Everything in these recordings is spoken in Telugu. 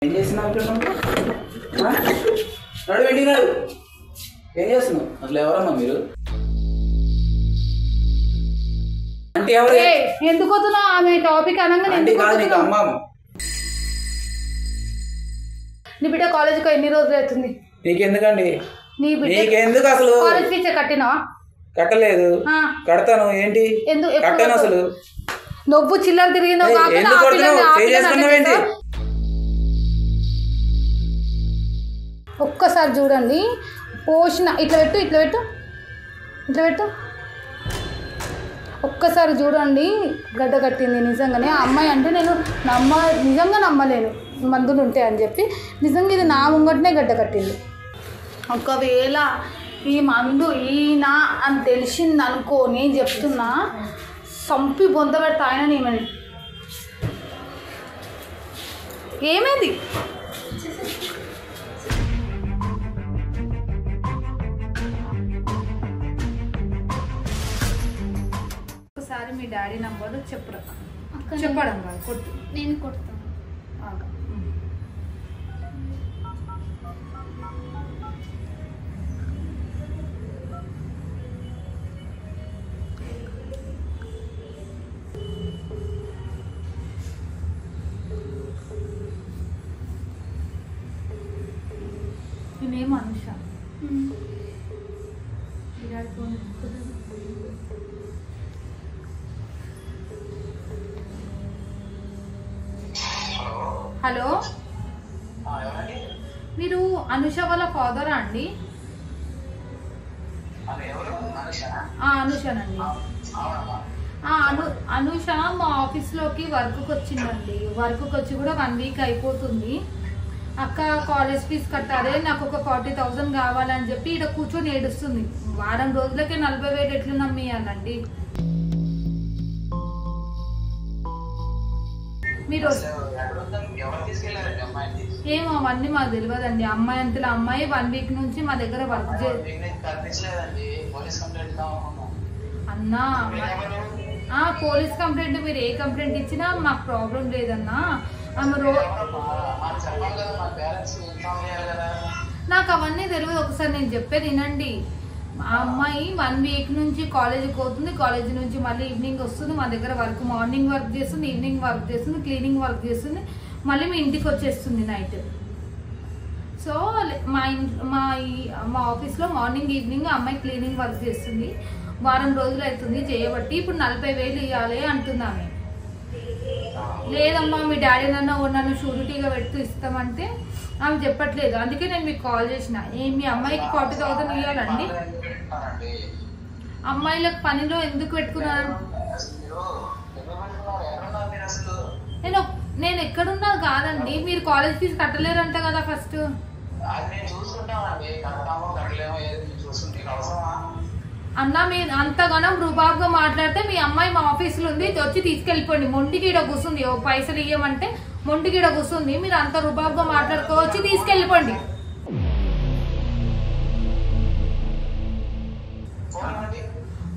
ఏం చేస్తున్నావు ఇక్కడ నడు వెండినాడు ఏం చేస్తున్నావు అసలు ఎవరమ్మా మీరు అంటే ఎవరు ఎందుకు వస్తున్నావు ఆమె టాపిక్ అనగానే అంటే కాదు నీకు అమ్మ నీ బిడ్డ కాలేజీకి ఎన్ని రోజులు అవుతుంది నీకెందుకండి నీ బిడ్డ నీకెందుకు అసలు కాలేజ్ ఫీజు కట్టినావా కట్టలేదు కడతాను ఏంటి కట్టాను అసలు నువ్వు చిల్లర తిరిగినావు ఒక్కసారి చూడండి పోషణ ఇట్లా పెట్టు ఇట్లా పెట్టు ఇట్లా పెట్టు ఒక్కసారి చూడండి గడ్డ కట్టింది నిజంగానే ఆ అమ్మాయి అంటే నేను నిజంగా నమ్మలేను మందులు ఉంటాయి అని చెప్పి నిజంగా ఇది నా ముంగటనే గడ్డ కట్టింది ఒకవేళ ఈ మందు ఈయన అని తెలిసింది అనుకో నేను చెప్తున్నా సంపి బొంద పెడతా ఆయన నేమని ఏమైంది ఒకసారి మీ డాడీ నంబర్ చెప్పురా చెప్పడం కాదు కొట్టు నేను కొడతాను నేనేమో అనుష హలో మీరు అనుష వాళ్ళ ఫాదరా అండి అనుషనండి అనుష మా ఆఫీస్లోకి వర్క్కి వచ్చిందండి వర్క్కి వచ్చి కూడా 1 వీక్ అయిపోతుంది అక్క కాలేజ్ ఫీజు కట్టాలి నాకు ఒక 40,000 కావాలని చెప్పి ఇక్కడ కూర్చొని ఏడుస్తుంది వారం రోజులకే 40,000 ఎట్లు నమ్మియాలండి మీరు ఏమో అవన్నీ మాకు తెలియదండి అమ్మాయి అంతలో అమ్మాయి 1 వీక్ నుంచి మా దగ్గర వర్క్ అన్నా పోలీస్ కంప్లైంట్ మీరు ఏ కంప్లైంట్ ఇచ్చినా మాకు ప్రాబ్లం లేదన్నా నాకు అవన్నీ తెలియదు ఒకసారి నేను చెప్పేది వినండి ఆ అమ్మాయి 1 వీక్ నుంచి కాలేజీకి పోతుంది కాలేజీ నుంచి మళ్ళీ ఈవినింగ్ వస్తుంది మా దగ్గర వర్క్ మార్నింగ్ వర్క్ చేస్తుంది ఈవినింగ్ వర్క్ చేస్తుంది క్లీనింగ్ వర్క్ చేస్తుంది మళ్ళీ మీ ఇంటికి వచ్చేస్తుంది నైట్ సో మా ఆఫీస్లో మార్నింగ్ ఈవినింగ్ అమ్మాయి క్లీనింగ్ వర్క్ చేస్తుంది వారం రోజులు అవుతుంది చేయబట్టి ఇప్పుడు 40,000 ఇవ్వాలి అంటున్నాము లేదమ్మా మీ డాడీ నన్ను షూరిటీగా పెడుతూ ఇస్తామంటే ఆమె చెప్పట్లేదు అందుకే నేను మీకు కాల్ చేసిన మీ అమ్మాయికి 40,000 ఇవ్వాలండి అమ్మాయిలకు పనిలో ఎందుకు పెట్టుకున్నాను నేను ఎక్కడున్నా కాదండి మీరు కాలేజ్ ఫీజు కట్టలేరంట కదా ఫస్ట్ అన్నా మీరు అంతగానో రూబాబుగా మాట్లాడితే మీ అమ్మాయి మా ఆఫీసులో ఉంది వచ్చి తీసుకెళ్ళిపోండి మొండికి ఈడ కూర్చుంది పైసలు ఇవ్వమంటే మొండికి ఈడ కూర్చుంది మీరు అంత రూబాబుగా మాట్లాడుకోవచ్చి తీసుకెళ్ళిపోండి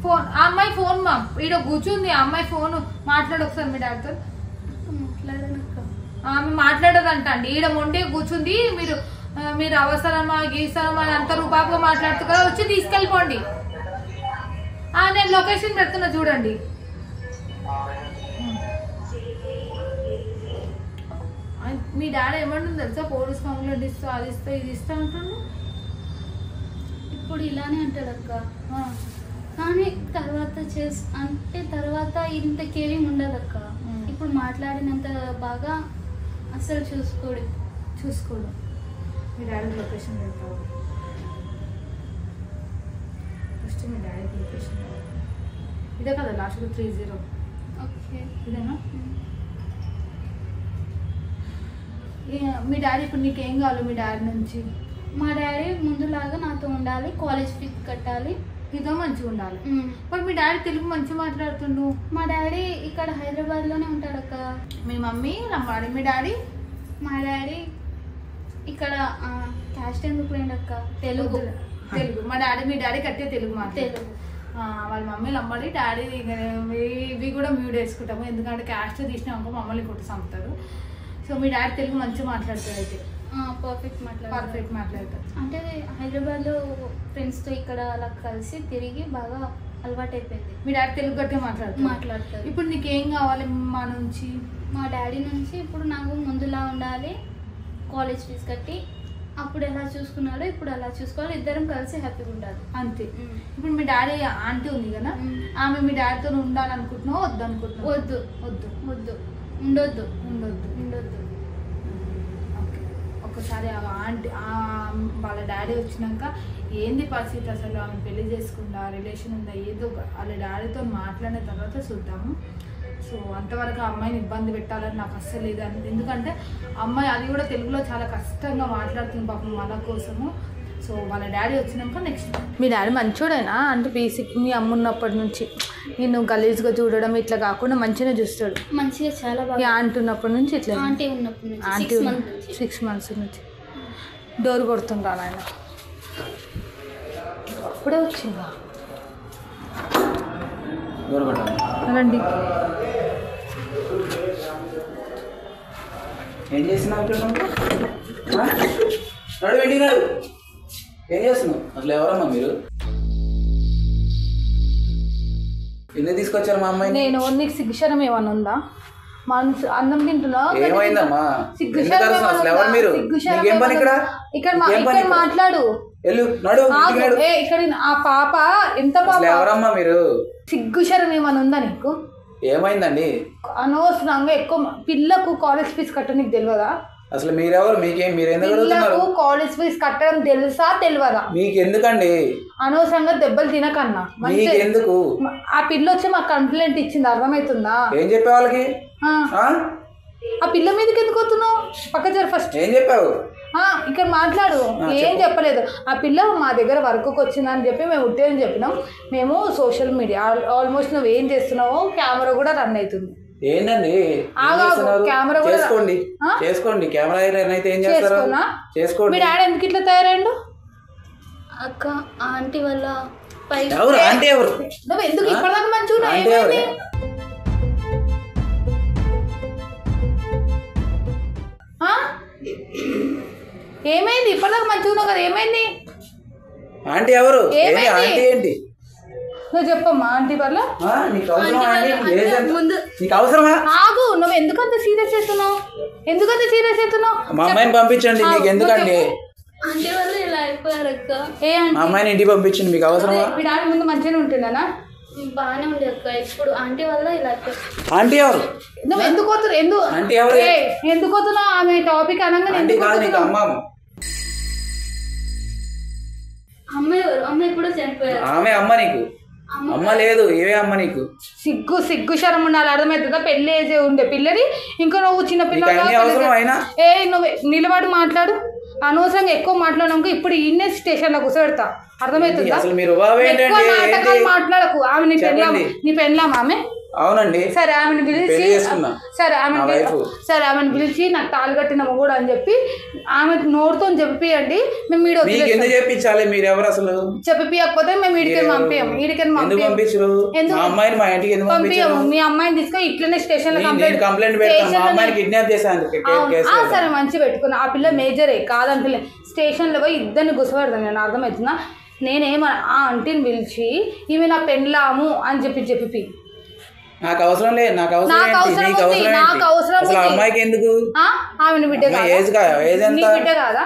ఫోన్ ఆ అమ్మాయి ఫోన్ మా ఈడ కూర్చుంది ఆ అమ్మాయి ఫోన్ మాట్లాడు ఒకసారి మీ డాడీతో ఆమె మాట్లాడదంట అండి ఈడ మొండి కూర్చుంది మీరు అవసరమా గీసరమా అని అంత రూబాబుగా మాట్లాడుతూ కదా వచ్చి తీసుకెళ్ళిపోండి నేను లొకేషన్ పెడుతున్నా చూడండి మీ డాడీ ఏమంటుంది తెలుసా పోలీస్ కంప్లైంట్ ఇస్తా అది ఇస్తా ఇది ఇస్తా అంటుండు ఇప్పుడు ఇలానే అంటాడు అక్క కానీ తర్వాత ఇంత కేరింగ్ ఉండదు అక్క ఇప్పుడు మాట్లాడినంత బాగా అసలు చూసుకోడు మీ డాడీ లొకేషన్ పెడతావు ఫస్ట్ మీ డాడీ లొకేషన్ ఇదే కదా లాస్ట్ 30 ఓకే ఇదేనా మీ డాడీ ఇప్పుడు నీకేం కావాలి మీ డాడీ నుంచి మా డాడీ ముందులాగా నాతో ఉండాలి కాలేజ్ ఫీజు కట్టాలి ఇదో మంచిగా ఉండాలి మరి మీ డాడీ తెలుగు మంచిగా మాట్లాడుతుండు మా డాడీ ఇక్కడ హైదరాబాద్లోనే ఉంటాడు అక్క మీ మమ్మీ నమ్మాడి మీ డాడీ మా డాడీ ఇక్కడ క్యాస్ట్ ఎందుకు లేండి అక్క తెలుగు మా డాడీ మీ డాడీ కట్టే తెలుగు తెలుగు వాళ్ళ మమ్మీ నమ్మడి డాడీ ఇవి కూడా మ్యూట్ వేసుకుంటాము ఎందుకంటే క్యాస్ట్ తీసినాక మమ్మల్ని కొట్టి చంపుతారు సో మీ డాడీ తెలుగు మంచిగా మాట్లాడతారు అయితే? పర్ఫెక్ట్ మాట్లాడతారు. అంటే హైదరాబాద్లో ఫ్రెండ్స్తో ఇక్కడ అలా కలిసి తిరిగి బాగా అలవాటు అయిపోయింది. మీ డాడీ తెలుగు గట్టిగా మాట్లాడతారు. ఇప్పుడు నీకేం కావాలి మా నుంచి? మా డాడీ నుంచి ఇప్పుడు నాకు ముందులా ఉండాలి, కాలేజ్ ఫీజు కట్టి అప్పుడు ఎలా చూసుకున్నాడో ఇప్పుడు అలా చూసుకోవాలి, ఇద్దరం కలిసి హ్యాపీగా ఉండాలి అంతే. ఇప్పుడు మీ డాడీ ఆంటీ ఉంది కదా, ఆమె మీ డాడీతో ఉండాలనుకుంటున్నావు వద్దు అనుకుంటున్నావు? వద్దు వద్దు వద్దు ఉండొద్దు ఉండొద్దు ఉండొద్దు. ఓకే. ఒకసారి ఆంటీ వాళ్ళ డాడీ వచ్చినాక ఏంది పరిస్థితి, అసలు ఆమె పెళ్లి చేసుకుందా, రిలేషన్ ఉందా, ఏదో వాళ్ళ డాడీతో మాట్లాడిన తర్వాత చూద్దాము. సో అంతవరకు ఆ అమ్మాయిని ఇబ్బంది పెట్టాలని నాకు అస్సలు లేదు. ఎందుకంటే అమ్మాయి అది కూడా తెలుగులో చాలా కష్టంగా మాట్లాడుతుంది పాపం మన కోసము. సో వాళ్ళ డాడీ వచ్చినాక నెక్స్ట్. మీ డాడీ మంచోడేనా? అంటే బేసిక్ మీ అమ్మ ఉన్నప్పటి నుంచి నేను గలీజ్గా చూడడం ఇట్లా కాకుండా మంచిగా చూస్తాడు? మంచిగా చాలా బాగా. ఆంటీ ఉన్నప్పటి నుంచి ఇట్లా? ఆంటీ ఉన్నప్పటి నుంచి, ఆంటీ 6 months నుంచి. డోర్ కొడుతుంటాను ఆయన అప్పుడే వచ్చిందా? రండి. ఏం చేస్తున్నావు ఇక్కడ? నడు వెండి నాడు. ఏం చేస్తున్నావు? అసలు ఎవరమ్మా మీరు? ఎందుకు తీసుకొచ్చారు మా అమ్మాయిని? నేను నీకు సిగ్గుశరం ఏమన్నా ఉందా? మనసు అన్నం తింటున్నా. ఏమైందమ్మా? సిగ్గుశరం అసలు ఎవరు మీరు? నీకేం పని ఇక్కడ? ఇక్కడ మాట్లాడు. ఇక్కడ ఆ పాప ఎంత పాప? ఎవరమ్మా మీరు? సిగ్గుశరం ఏమన్నా ఉందా నీకు? ఏమైందండి? అనవసరంగా ఎక్కువ పిల్లకు కాలేజ్ ఫీజు కట్ట నీకు తెలియదా? అసలు మీరెవరు? మీరు ఎందుకు అడుగుతున్నారు? కాలేజ్ ఫీజు కట్టడం తెలుసా తెలియదా? మీకు ఎందుకండి? అనవసరంగా దెబ్బలు తినకన్నా. ఎందుకు? ఆ పిల్ల వచ్చి మాకు కంప్లైంట్ ఇచ్చింది, అర్థమవుతుందా? ఏం చెప్పే వాళ్ళకి? ఆ పిల్ల మీదకి ఎందుకు వస్తున్నావు? పక్క జర ఫస్ట్. ఏం చెప్పావు? ఇక్కడ మాట్లాడు. ఏం చెప్పలేదు. ఆ పిల్ల మా దగ్గర వర్క్కి వచ్చిందని చెప్పి మేము ఉట్టేదని చెప్పినాం. మేము సోషల్ మీడియా ఆల్మోస్ట్ నువ్వు ఏం చేస్తున్నావో కెమెరా కూడా రన్ అవుతుంది. ఏంటండి కెమెరా కూడా చేసుకోండి. కెమెరా అయితే ఏం చేస్తారు? చేసుకోండి. మీ డాడీ ఎందుకు ఇట్లా తయారైండు? అక్క ఆంటీ వల్ల. ఆంటీ ఎవరు? నువ్వు ఎందుకు ఇప్పటిదాకా మంచిగా ఏమైంది? ఇప్పటిదాకా మంచిగా ఉన్నావు కదా, ఏమైంది? ఆంటీ ఎవరు? ఆంటీ ఏంటి? నువ్వు చెప్పమ్మా. ఆంటీ వల్ల నీకు అవసరమా? ఆగు. నువ్వు ఎందుకంత సీరియస్ చేస్తున్నావు? మా అమ్మాయిని పంపించండి. మీకు ఎందుకండి? ఆంటీ వల్ల ఇలా అయిపోయారు అక్క. మా అమ్మాయిని ఇంటికి పంపించండి. మీకు అవసరమా? మీ డాడీ ముందు మంచిగానే ఉంటుండనా? బాగానే ఉంది అక్క. ఇప్పుడు ఆంటీ వల్ల ఇలా అయిపోయారు. ఆంటీ ఎవరు? నువ్వు ఎందుకు పోతున్నావు? ఆంటీ ఎవరు? ఎందుకు పోతున్నావు? ఆమె టాపిక్ అనగానే అమ్మ ఎవరు? అమ్మ ఇప్పుడు చనిపోయారు. ఆమె అమ్మ నీకు? అమ్మ లేదు. ఏవే అమ్మ నీకు? సిగ్గు శరం ఉండాలి, అర్థమవుతుందా? పెళ్లి ఏజ్ ఉండే పిల్లది, ఇంకా నువ్వు చిన్న పిల్లలు. నువ్వు నిలబడి మాట్లాడు. అనవసరంగా ఎక్కువ మాట్లాడాక ఇప్పుడు ఇన్నే స్టేషన్ లో కూర్చోబెడతా, అర్థమవుతుందా? నాటకాలు మాట్లాడకు. ఆమె నీ పెళ్ళామా? ఆమె అవునండి. సరే ఆమెను పిలిచి నాకు తాళి కట్టిన మొగుడు అని చెప్పి ఆమె నోరుతో చెప్పియండి. మేము చెప్పించాలి. మీరు ఎవరు అసలు? చెప్పియకపోతే మేము ఈడికెళ్ళి పంపించాము. మీ అమ్మాయిని తీసుకొని ఇట్లనే స్టేషన్ లో కంప్లైంట్. సరే మంచి పెట్టుకున్నా. ఆ పిల్ల మేజరే కాదంటే స్టేషన్ లో పోయి ఇద్దరిని గుసపెడతాను నేను, అర్థమవుతుందా? నేనేమో ఆ ఆంటీని పిలిచి ఈమె నా పెళ్ళాము అని చెప్పి నాకు అవసరం లేదు. నాకు అవసరం అమ్మాయికి ఎందుకు? ఆమె బిడ్డ కాదా?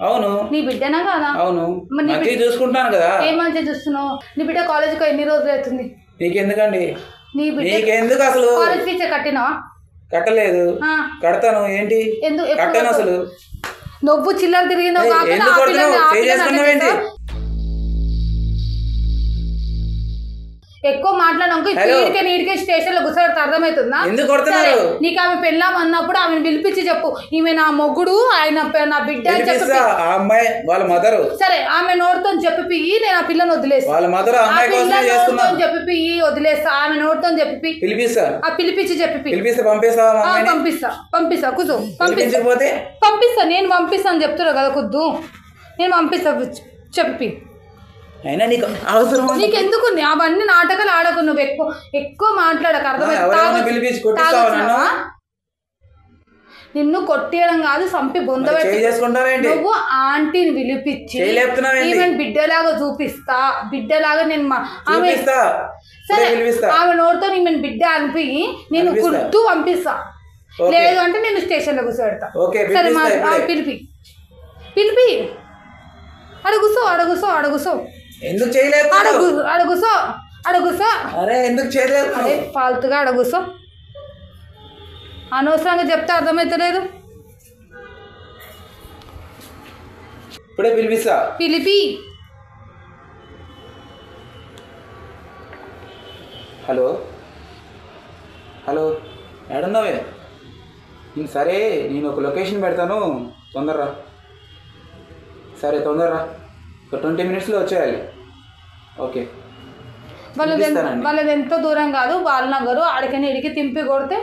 అవును. నీ బిడ్డనా కాదా? అవును. చూసుకుంటాను కదా. ఏం మంచిగా చూస్తున్నావు? నీ బిడ్డ కాలేజీకి ఎన్ని రోజులు అవుతుంది? నీకెందుకండి? నీ బిడ్డ ఎందుకు అసలు? కాలేజ్ ఫీజు కట్టినావా? కట్టలేదు. కడతాను. ఏంటి కట్టాను అసలు? నువ్వు చిల్లర తిరిగినావు. ఎక్కువ మాట్లాడాక నీడికే స్టేషన్ లో కూర్చోబెడతా, అర్థమవుతుందా? నీకు ఆమె పెళ్ళాం అన్నప్పుడు ఆమెను పిలిపించి చెప్పు, ఈమె నా మొగుడు, ఆయన నా బిడ్డ అని చెప్పి. సరే ఆమె నోటితో చెప్పి నేను ఆ పిల్లని వదిలేస్తా. చెప్పి వదిలేస్తా. ఆమె నోటితో చెప్పి పిలిపించి పంపిస్తా. కూర్చో. పంపిస్తా. నేను పంపిస్తా అని చెప్తున్నా కదా కుద్దు. నేను పంపిస్తా చెప్పి. నీకు ఎందుకు అవన్నీ నాటకాలు ఆడకు. నువ్వు ఎక్కువ మాట్లాడక, అర్థమైంది? నిన్ను కొట్టేయడం కాదు, సంపి నువ్వు ఆంటీని పిలిపించి ఈమెను బిడ్డలాగా చూపిస్తా, బిడ్డలాగా నేను సరే ఆమె నోటితో ఈమెను బిడ్డ అనిపి నేను గుర్తు పంపిస్తా, లేదు అంటే నేను స్టేషన్లో కూర్చోబెడతా. సరే పిలిపి పిలిపి అడుగుసో అడుగుసో అడుగుసో ఎందుకు చేయలేదు? అడుగుసో అడుగుసో ఎందుకు చేయలేదు? అదే ఫాల్తుగా అడుగుసో, అనవసరంగా చెప్తే అర్థమవుతలేదు. ఇప్పుడే పిలిపిస్తా. పిలిపి హలో హలో ఏడున్నావే? సరే నేను ఒక లొకేషన్ పెడతాను, తొందరరా. సరే తొందరరా, ఒక 20 minutesలో వచ్చేయాలి. ఓకే. వాళ్ళది ఎంతో దూరం కాదు, బాలనగర్. ఆడికని ఇడికి తింపి కొడితే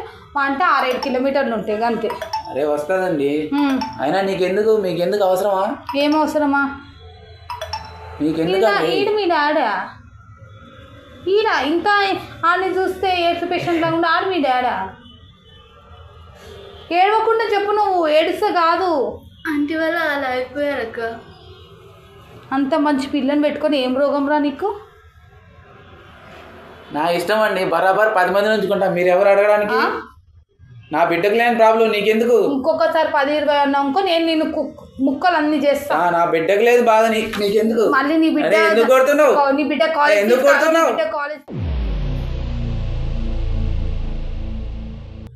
అంటే 6-7 కిలోమీటర్లు ఉంటాయి అంతే. అరే వస్తుందండి. అయినా మీకెందుకు అవసరమా? ఏం అవసరమా? మీకెందుకు? ఈడు మీ డాడా ఈడ ఇంకా ఆడిని చూస్తే ఎయిడ్స్ పేషెంట్ లాగా ఆడు మీ డాడా. ఏడవకుండా చెప్పు, నువ్వు ఏడిస్తే కాదు. ఆంటీ వల్ల అలా అయిపోయారు అక్క. అంత మంచి పిల్లని పెట్టుకొని ఏం రోగం రా నీకు? నా ఇష్టం అండి, బరాబర్ 10 మందిని ఉంచుకుంటా. మీరు ఎవరు అడగడానికి? నా బిడ్డకు లేని ప్రాబ్లం నీకెందుకు? ఇంకొకసారి 10-20 అన్నా ఇంకో నేను నిన్ను ముక్కలు అన్ని చేస్తా. నా బిడ్డకు లేదు బాధ, నీకెందుకు? మళ్ళీ నీ బిడ్డ ఎందుకు కొడుతున్నావు? నీ బిడ్డ కాలేజ్ ఎందుకు కొడుతున్నావు?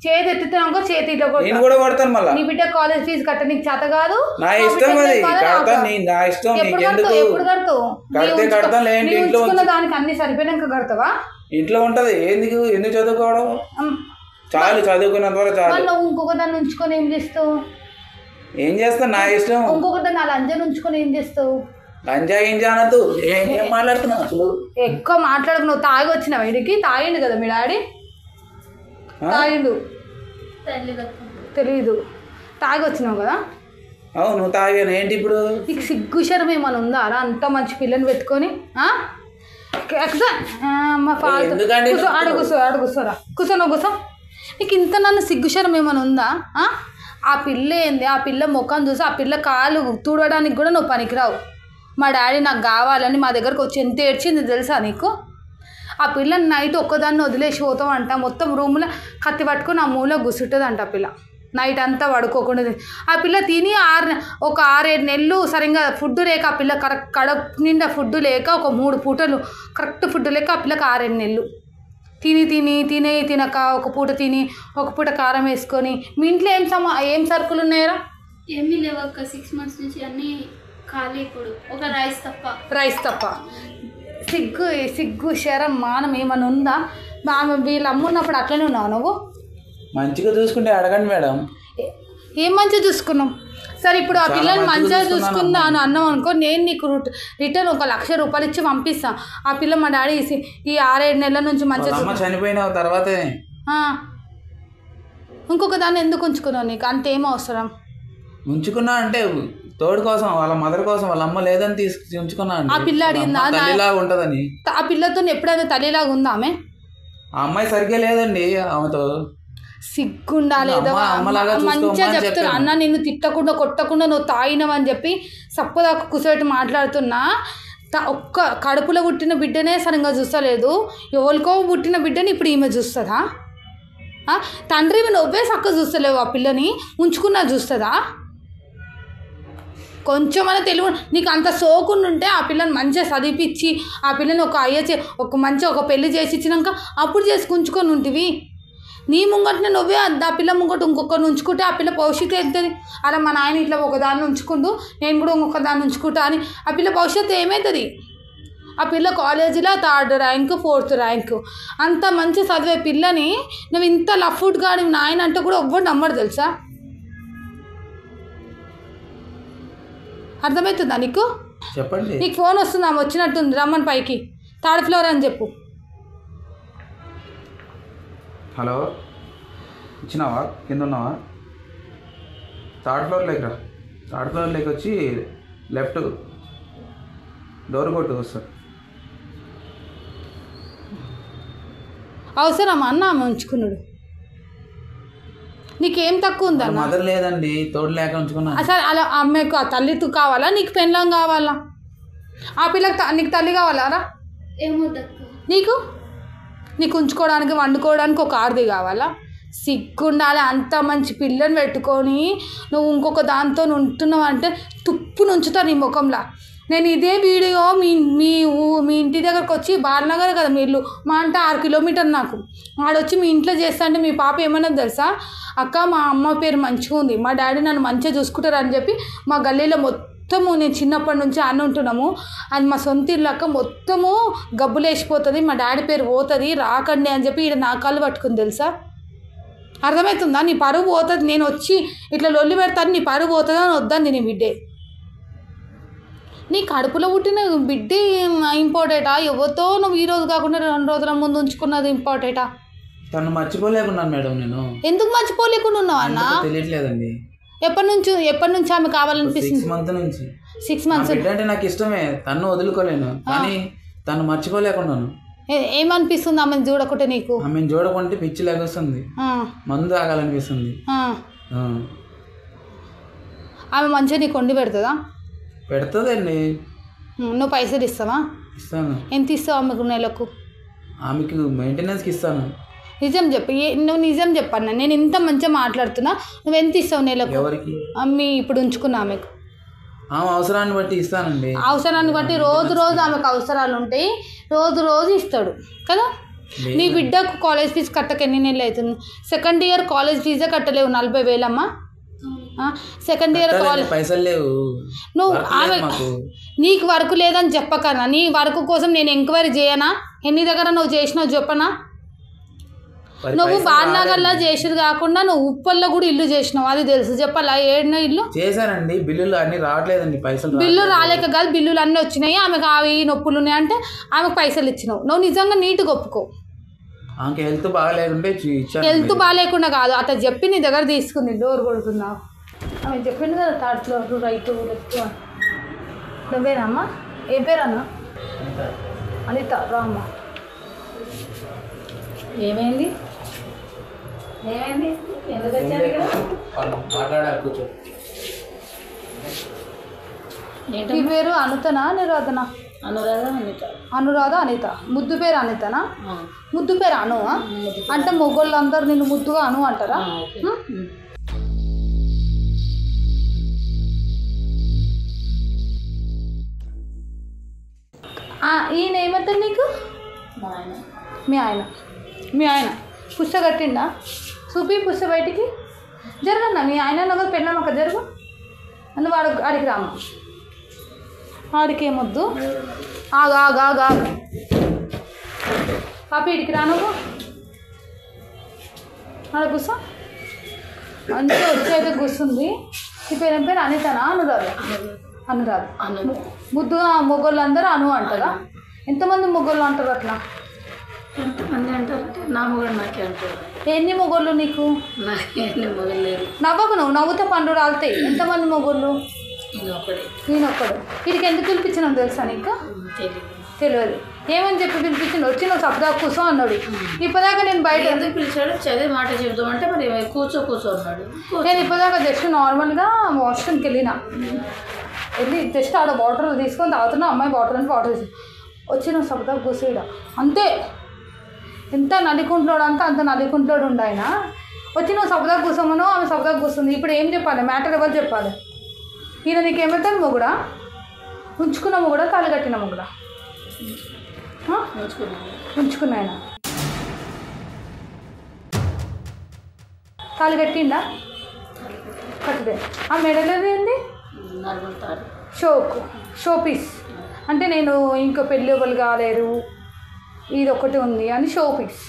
చేతి ఎత్తుతున్నావు, చేతి నేను కూడా కొడతాను. మళ్ళీ నీ బిడ్డ కాలేజ్ ఫీజు కట్ట నీకు చేత కాదు. నా ఇష్టం, అది నా ఇష్టం. ఎప్పుడు కడతావు? ఇంట్లో దానికి అన్ని సరిపోయినాక కడతావా? ఇంట్లో ఉంటది. ఎందుకు చదువుకోవడం? చాలు, చదువుకున్నంత వరకు చాలు. నువ్వు ఇంకొక దాన్ని ఉంచుకొని ఏం చేస్తావు? ఏం చేస్తావు? నా ఇష్టం. ఇంకొక దాన్ని అలా లంజాన్ని ఉంచుకొని ఏం చేస్తావు? లంజా అనద్దు. ఏం మాట్లాడుతున్నావు అసలు? ఎక్కువ మాట్లాడకు. నువ్వు తాగి వచ్చినావు వీడికి. తాగిండు కదా మీ డాడీ, తాగిండు తెలీదు. తాగి వచ్చినావు కదా? అవును, నువ్వు తాగాను. ఏంటి ఇప్పుడు? నీకు సిగ్గు శరం ఏమైనా ఉందా రా? అంత మంచి పిల్లని పెట్టుకొని అడుగుసోరా, కూర్చో, నువ్వు కూర్చో. నీకు ఇంత నన్ను సిగ్గు శరం ఏమైనా ఉందా? ఆ పిల్ల ఏంది? ఆ పిల్ల ముఖం చూసి ఆ పిల్ల కాలు తుడవడానికి కూడా నువ్వు పనికిరావు. మా డాడీ నాకు కావాలని మా దగ్గరకు వచ్చి ఎంత ఏడ్చింది తెలుసా నీకు? ఆ పిల్లని నైట్ ఒక్కదాన్ని వదిలేసి పోతాం అంట. మొత్తం రూమ్లో కత్తి పట్టుకొని ఆ మూల గుసుంటుందంట ఆ పిల్ల. నైట్ అంతా పడుకోకుండా ఆ పిల్ల తిని 6-7 నెలలు సరిగ్గా ఫుడ్ లేక ఆ పిల్ల కడుపు నిండా ఫుడ్ లేక ఒక 3 పూటలు కరెక్ట్ ఫుడ్ లేక ఆ పిల్లకి 6-7 నెలలు తినక ఒక పూట తిని ఒక పూట కారం వేసుకొని. మీ ఇంట్లో ఏం సరుకులు ఉన్నాయరా? ఏమీ లేవు ఒక 6 months నుంచి అన్నీ ఖాళీ. ఇప్పుడు ఒక రైస్ తప్ప సిగ్గు శరం మానం ఏమైనా ఉందా? వీళ్ళు అమ్మున్నప్పుడు అట్లనే ఉన్నావు నువ్వు? మంచిగా చూసుకుంటే అడగండి మేడం. ఏం మంచిగా చూసుకున్నాం? సరే ఇప్పుడు ఆ పిల్లని మంచిగా చూసుకుందా అని అన్నాం అనుకో, నేను నీకు రిటర్న్ 1,00,000 రూపాయలు ఇచ్చి పంపిస్తాను. ఆ పిల్ల మా డాడీ ఈ 6-7 నెలల నుంచి మంచిగా చనిపోయిన తర్వాత ఇంకొక దాన్ని ఎందుకు ఉంచుకున్నావు? నీకు అంతేం అవసరం? ఉంచుకున్నా అంటే తోడు కోసం, వాళ్ళ మదర్ కోసం. వాళ్ళ అమ్మ లేదని తీసుకు ఉంచుకున్నా. ఆ పిల్ల అడిగిందా తల్లిలాగా ఉంటుందని? ఆ పిల్లతో ఎప్పుడైనా తల్లిలాగా ఉందా ఆమె? ఆ అమ్మాయి సరిగ్గా లేదండి ఆమెతో. సిగ్గుండాలేదో మంచిగా చెప్తున్నా అన్న. నిన్ను తిట్టకుండా కొట్టకుండా నువ్వు తాగినవని చెప్పి సప్పదాకా కూర్చోబెట్టి మాట్లాడుతున్నా. ఒక్క కడుపులో పుట్టిన బిడ్డనే సరిగ్గా చూస్తలేదు, ఎవరికో పుట్టిన బిడ్డని ఇప్పుడు ఈమె చూస్తుందా? తండ్రి నువ్వే చక్కగా చూస్తలేవు. ఆ పిల్లని ఉంచుకున్నా చూస్తుందా? కొంచెమైనా తెలివి నీకు అంత సోకుండుంటే ఆ పిల్లని మంచిగా చదివిపించి ఆ పిల్లని ఒక పెళ్లి చేసి ఇచ్చినాక అప్పుడు చేసి ఉంచుకొని ఉంటివి. నీ ముంగటనే నువ్వే ఆ పిల్ల ముంగట ఇంకొకరిని ఉంచుకుంటే ఆ పిల్ల భవిష్యత్తు అవుతుంది. అలా మా నాయన ఇట్లా ఒకదాన్ని ఉంచుకుంటూ నేను కూడా ఇంకొక దాన్ని ఉంచుకుంటా అని ఆ పిల్ల భవిష్యత్తు ఏమవుతుంది? ఆ పిల్ల కాలేజీలో 3rd ర్యాంకు 4th ర్యాంకు అంత మంచి చదివే పిల్లని నువ్వు ఇంత లఫ్ట్ గాడి నాయన అంటే కూడా ఎవ్వరు నమ్మడు తెలుసా? అర్థమవుతుందా నీకు? చెప్పండి. నీకు ఫోన్ వస్తుంది, ఆమె వచ్చినట్టుంది, రమ్మని పైకి 3rd floor అని చెప్పు. హలో, ఇచ్చినావా? కింద ఉన్నావా? 3rd floorలోకి రా. 3rd floorలోకి వచ్చి లెఫ్ట్ డోర్ కొట్టు వస్తా. అవసరమా అన్న ఆమె ఉంచుకున్నాడు? నీకేం తక్కువ ఉందన్న? మదర్ లేదండి, తోడు లేక ఉంచుకున్నాను. అసలు అలా అమ్మకు ఆ తల్లి కావాలా, నీకు పెళ్ళాం కావాలా? ఆ పిల్లకి నీకు తల్లి కావాలా రా? ఏమో నీకు ఉంచుకోవడానికి వండుకోవడానికి ఒక ఆడది కావాలా? సిగ్గుండాలి. అంత మంచి పిల్లని పెట్టుకొని నువ్వు ఇంకొక దాంతో ఉంటున్నావు అంటే తుప్పు నుంచుతా నీ ముఖంలో. నేను ఇదే వీడియో మీ ఇంటి దగ్గరకు వచ్చి బాలనగర్ కదా మీ ఇల్లు, మా అంటే 6 కిలోమీటర్లు నాకు, ఆడొచ్చి మీ ఇంట్లో చేస్తా అంటే మీ పాప ఏమన్నది తెలుసా? అక్క మా అమ్మ పేరు మంచిగా ఉంది, మా డాడీ నన్ను మంచిగా చూసుకుంటారు అని చెప్పి మా గల్లీలో మొత్తము నేను చిన్నప్పటి నుంచి అన్న ఉంటున్నాము, అది మా సొంత ఇల్లు అక్క, మొత్తము గబ్బులు వేసిపోతుంది, మా డాడీ పేరు పోతుంది, రాకండి అని చెప్పి ఈడ నా కాళ్ళు పట్టుకుంది తెలుసా? అర్థమవుతుందా? నీ పరువు పోతుంది, నేను వచ్చి ఇట్లా లొల్లి పెడతాను, నీ పరువు పోతుందా అని వద్దండి. నీ బిడ్డే, నీ కడుపులో పుట్టిన బిడ్డ ఇంపార్టెంటా? ఎవరితో నువ్వు ఈ రోజు కాకుండా 2 రోజుల ముందు ఉంచుకున్నది ఇంపార్టెంటా? తను మర్చిపోలేకున్నాను మేడం. నేను ఎందుకు మర్చిపోలేకుండా ఉన్నావు అన్న? తెలియట్లేదండి. ఎప్పటి నుంచి ఆమె కావాలనిపిస్తుంది? 6 months నుంచి. 6 months అంటే నాకు ఇష్టమే, తను వదులుకోలేను, కానీ తను మర్చిపోలేకున్నాను. ఏమనిపిస్తుంది ఆమెను చూడకుంటే నీకు? ఆమెను చూడకుంటే పిచ్చి లాగొస్తుంది, మందు తాగాలనిపిస్తుంది. ఆమె మంచిగా నీకు వండి పెడుతుందా? పెడుతుందండి. నువ్వు పైసలు ఇస్తావా? ఇస్తాను. ఎంత ఇస్తావు ఆమెకు నెలకు? ఆమెకు మెయింటెనెన్స్కి ఇస్తాను. నిజం చెప్పు, నువ్వు నిజం చెప్పన్నా. నేను ఇంత మంచిగా మాట్లాడుతున్నా, నువ్వు ఎంత ఇస్తావు నెలకు? ఎవరికి? అమ్మి ఇప్పుడు ఉంచుకున్నా ఆమెకు. ఆమె అవసరాన్ని బట్టి ఇస్తానండి. అవసరాన్ని బట్టి రోజు ఆమెకు అవసరాలు ఉంటాయి, రోజు ఇస్తాడు కదా. నీ బిడ్డకు కాలేజ్ ఫీజు కట్టక ఎన్ని నెలలు అవుతుంది? 2nd year కాలేజ్ ఫీజే కట్టలేవు, 40,000 అమ్మా. 2nd year కాలేజ్ పైసలు లేవు. నువ్వు ఆమె నీకు వర్క్ లేదని చెప్పకన్నా, నీ వర్క్ కోసం నేను ఎంక్వైరీ చేయనా? ఎన్ని దగ్గర నువ్వు చేసినావు చెప్పనా? నువ్వు బాలనగర్లో చేసేది కాకుండా నువ్వు ఉప్పల్లో కూడా ఇల్లు చేసినావు, అది తెలుసు. చెప్పాలా? ఏడిన ఇల్లు చేశానండి, బిల్లులు అన్ని రావట్లేదండి, పైసలు. బిల్లు రాలేక కాదు, బిల్లులు అన్నీ వచ్చినాయి. ఆమెకు అవి నొప్పులు ఉన్నాయి అంటే ఆమెకు పైసలు ఇచ్చినావు. నువ్వు నిజంగా నీట్గా ఒప్పుకో. ఆమెకి హెల్త్ బాగాలేకుంటే హెల్త్ బాగాలేకుండా కాదు, అట్లా చెప్పి నీ దగ్గర తీసుకుంది. డోర్ కొడుతున్నావు. ఆమె చెప్పింది కదా, 3rd floor రైట్ లెఫ్ట్. నువ్వేనమ్మా? ఏ పేరు అన్న? అనిత. రామ్మ. ఏమైంది? ఎందుకు వచ్చారు ఇక్కడ? మాట్లాడాలి, కూర్చో. ఈ పేరు అనుతనా నిరాధనా? అనురాధ అనిత. ముద్దు పేరు అనితనా? ముద్దు పేరు అను అంటే మొగోళ్ళందరూ నిన్ను ముద్దుగా అను అంటారా? ఈయన ఏమంటారు నీకు? మీ ఆయన పుష్ట కట్టిండా? చూపి పుష్ట బయటికి జరగన్నా. మీ ఆయన నగర పెళ్ళామక్క జరుగు అని వాడు ఆడికి రామ్మ. ఆడికి ఏమొద్దు, ఆగా పాప ఇడికి రా. నువ్వు ఆడ కూర్చో. మంచిగా వచ్చేది కూర్చుంది. ఈ పేరు అనితనా? అనురాధ. ముద్దుగా మొగోళ్ళు అందరూ అను అంటారా? ఎంతమంది మొగోళ్ళు అంటారు అట్లా? ఎంతమంది అంటారు? నా మొగలు నాకే అంటారు. ఎన్ని మొగోళ్ళు నీకు? ఎన్ని మొగలు లేరు. నవ్వకు, నువ్వు నవ్వుతే పండు రాలుతాయి. ఎంతమంది మొగోళ్ళు? నేనొక్కడు. వీడికి ఎందుకు పిలిపించినావు తెలుసా నీకు? తెలియదు. ఏమని చెప్పి పిలిపించింది? వచ్చి నువ్వు సబ్దా కూర్చో అన్నాడు. ఇప్పటిదాకా నేను బయట ఎందుకు పిలిచాడు? చదివి మాట చెబుతామంటే మరి కూర్చో అన్నాడు. నేను ఇప్పటిదాకా జస్ట్ నార్మల్గా వాష్రూమ్కి వెళ్ళి జస్ట్ ఆడ వాటర్ తీసుకొని తాగుతున్నా. అమ్మాయి వాటర్ అంటే వాటర్ వచ్చి నువ్వు సబ్దా కూర్చోడా అంతే. ఎంత నలికుంట్లోడు అంటే అంత నలికుంట్లోడు ఉండు ఆయన. వచ్చి నువ్వు సబ్దా కూర్చోమను, ఆమె సబ్దా కూర్చుంది. ఇప్పుడు ఏం చెప్పాలి? మ్యాటర్ ఎవరు చెప్పాలి? ఈయన నీకేమవుతాను? మొగుడా? ఉంచుకున్న మొగుడా? తాళి కట్టిన మొగుడా? ఉంచుకున్న ఆయన తాళి కట్టిండా? కట్టడే. ఆ మెడలో ఏంది? షో పీస్ అంటే నేను ఇంకో పెళ్ళి ఎవరు కాలేరు, ఇది ఒకటి ఉంది అని షో పీస్.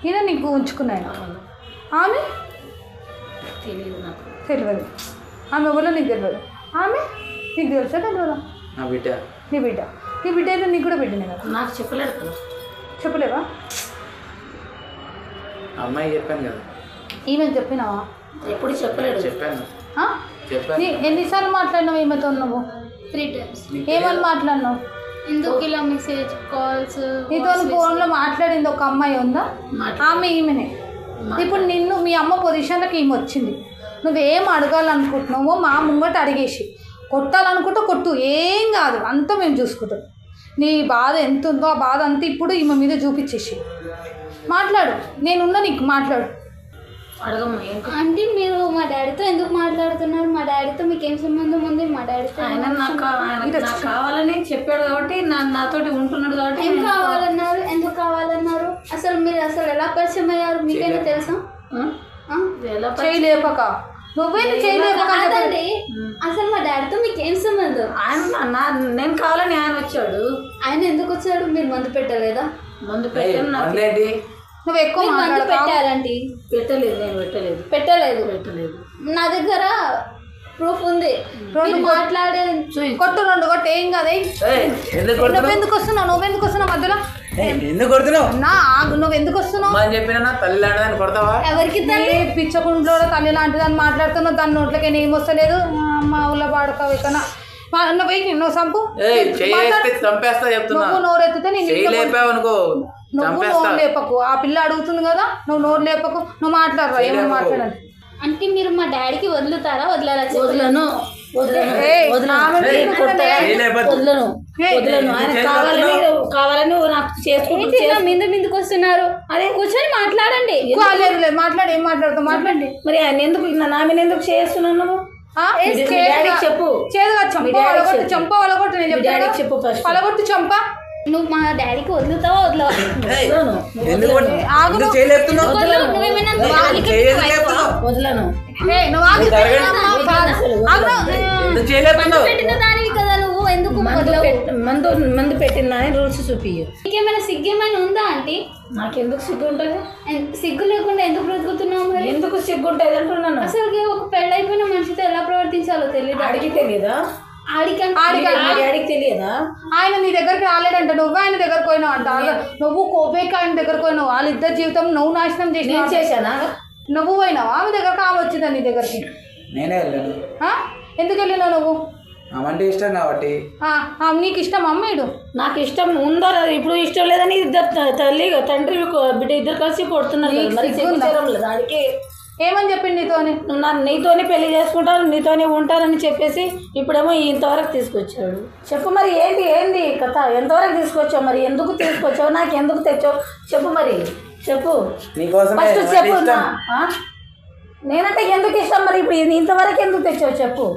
ఈయన నీకు ఉంచుకున్నాను. ఆమె తెలియదు. ఆమె ఎవరో నీకు తెలియదు. ఆమె నీకు తెలుసా? తెలియదా? నీ బిడ్డ అయితే నీకు కూడా బిడ్డనే కదా. నాకు చెప్పలేదు కదా. చెప్పలేవా? అమ్మాయి చెప్పాను కదా. ఈమె చెప్పినావా? ఎప్పుడు చెప్పలేడు. చెప్పాను. ఎన్నిసార్లు మాట్లాడినావు ఈమెతో? నువ్వు 3 times. ఏమని మాట్లాడినావు? ఎందుకు ఇలా మెసేజ్ కాల్స్? నీతో ఫోన్లో మాట్లాడింది ఒక అమ్మాయి ఉందా? ఆమె ఈమెనే. ఇప్పుడు నిన్ను మీ అమ్మ పొజిషన్లోకి ఈమె వచ్చింది, నువ్వేం అడగాలనుకుంటున్నావో మా ముంగట అడిగేసి, కొట్టాలనుకుంటే కొట్టు, ఏం కాదు, అంతా మేము చూసుకుంటాం. నీ బాధ ఎంత ఉందో ఆ బాధ అంతా ఇప్పుడు ఈమె మీద చూపించేసి మాట్లాడు, నేనున్నా నీకు, మాట్లాడు. అడగమ్మా ఏం అంటే మీరు మా డాడీతో ఎందుకు మాట్లాడుతున్నారు? మా డాడీతో మీకు ఏం సంబంధం ఉంది? మా డాడీతో ఆయన నాకు కావాలని చెప్పాడు కాబట్టి నాతోటి ఉంటున్నాడు కాబట్టి. ఏం కావాలన్నారు? ఎందుకు కావాలన్నారు? అసలు మీరు అసలు ఎలా పరిచయం అయ్యారు మీకైనా తెలుసా? ఎలా చేయలేపక నువ్వేం చేయలేపక కాదండి, అసలు మా డాడీతో మీకు ఏం సంబంధం? ఆయన నేను కావాలని ఆయన వచ్చాడు. ఆయన ఎందుకు వచ్చాడు? మీరు మందు పెట్టలేదా? మందు పెట్టాను నాకు మందేంటి? నువ్వు ఎక్కువ మందు మాట్లాడతావు. పెట్టారండి? పెట్టలేదు, నేను పెట్టలేదు పెట్టలేదు. పెట్టలేదు. నా దగ్గర ప్రూఫ్ ఉంది. మీరు మాట్లాడే కొట్టు, 2 కొట్టు, ఏం కాదు. ఏయ్, ఎందుకు కొడుతున్నావు? నువ్వెందుకు వస్తున్నావు మధ్యలో? ఎందుకు కొడుతున్నావు? నా ఆగు, నువ్వు ఎందుకు వస్తున్నావు? అమ్మ అని చెప్పినా తల్లి లాంటిదని కొడతావా? ఎవరికి తల్లి? పిచ్చకుంట్లో తల్లి లాంటిది అని మాట్లాడుతున్నావు, దాని నోట్లకి ఏం వస్తలేదు. మా ఊళ్ళో పాడుకోవు ఇక్కడ నువ్వు సంపు. ఏయ్, చేస్తే చంపేస్తా చెప్తున్నా. నువ్వు నోరు ఎత్తితే నేను చేయలేపావు అనుకో నువ్వు చంపేస్తా. నోరు లేపకు. ఆ పిల్ల అడుగుతుంది కదా, నువ్వు నోరు లేపకు. నువ్వు మాట్లాడరా, ఏమో మాట్లాడండి. అంటే మీరు మా డాడీకి వదులుతారా? వదలరా? వదలను వదలను ఏయ్, వదలను ఆమె ఏయ్, మీద కొడతావా? చేయలేపదు. వదలను వదలను. ఆయన కావాలని నాకు ఏంటి నా మీదకి వస్తున్నారు? అదే కూర్చొని మాట్లాడండి. లేదు మాట్లాడు, ఏం మాట్లాడుతావు మాట్లాడండి. మరి ఆయన ఎందుకు నా మీద ఎందుకు చేస్తున్నావు నువ్వు? చెప్పు. చేదుగా చంప వలగొట్టు, నేను చెప్తాను. చెప్పు ఫస్ట్. వలగొట్టు చంప. నువ్వు మా డాడీకి వదులుతావా? వదలవా? ఏయ్, వదలను ఎందుకు ఎందుకు చేయలేపుతున్నావు? నువ్వేమైనా వదలను. ఏయ్, నువ్వు ఆగు. ఎందుకు చేయలేపుతున్నావు? పెట్టిన దానివి కదా నువ్వు, ఎందుకు మందు పెట్టిందని రూల్స్ చూపియ్యు. నీకేమైనా సిగ్గేమైనా ఉందా ఆంటీ? నాకెందుకు సిగ్గు ఉంటుంది? సిగ్గు లేకుండా ఎందుకు బ్రతుకుతున్నావు మరి? ఎందుకు సిగ్గు ఉంటుంది అంటున్నాను. అసలు ఒక పెళ్ళైపోయిన మనిషితో ఎలా ప్రవర్తించాలో తెలియదు. ఆడికి తెలియదా? ఆడికి తెలియదా? ఆయన నీ దగ్గరికి రాలేడంట, నువ్వు ఆయన దగ్గరకు పోయినావు అంట. నువ్వు కోపేకి ఆయన దగ్గరకు పోయినావు. వాళ్ళిద్దరు జీవితం నువ్వు నాశనం చేశానా? నువ్వు పోయినావు, ఆమె దగ్గరకు ఆమె వచ్చిందా నీ దగ్గరికి? నేనే వెళ్ళాను. ఎందుకు వెళ్ళినావు నువ్వు? అవంటే ఇష్టం కాబట్టి. నీకు ఇష్టం అమ్మేడు? నాకు ఇష్టం ఉందో ఇప్పుడు ఇష్టం లేదని ఇద్దరు తల్లి తండ్రి బిడ్డ ఇద్దరు కలిసి కొడుతున్నారు. దానికి ఏమని చెప్పింది నీతోని? నీతోనే పెళ్లి చేసుకుంటాను, నీతోనే ఉంటానని చెప్పేసి ఇప్పుడేమో ఇంతవరకు తీసుకొచ్చాడు. చెప్పు మరి ఏంది కథ? ఎంతవరకు తీసుకొచ్చావు? మరి ఎందుకు తీసుకొచ్చావు? నాకు ఎందుకు తెచ్చావు చెప్పు. మరి చెప్పు ఫస్ట్ చెప్పు. నేనంటే ఎందుకు ఇష్టం? మరి ఇప్పుడు ఇంతవరకు ఎందుకు తెచ్చావు చెప్పు.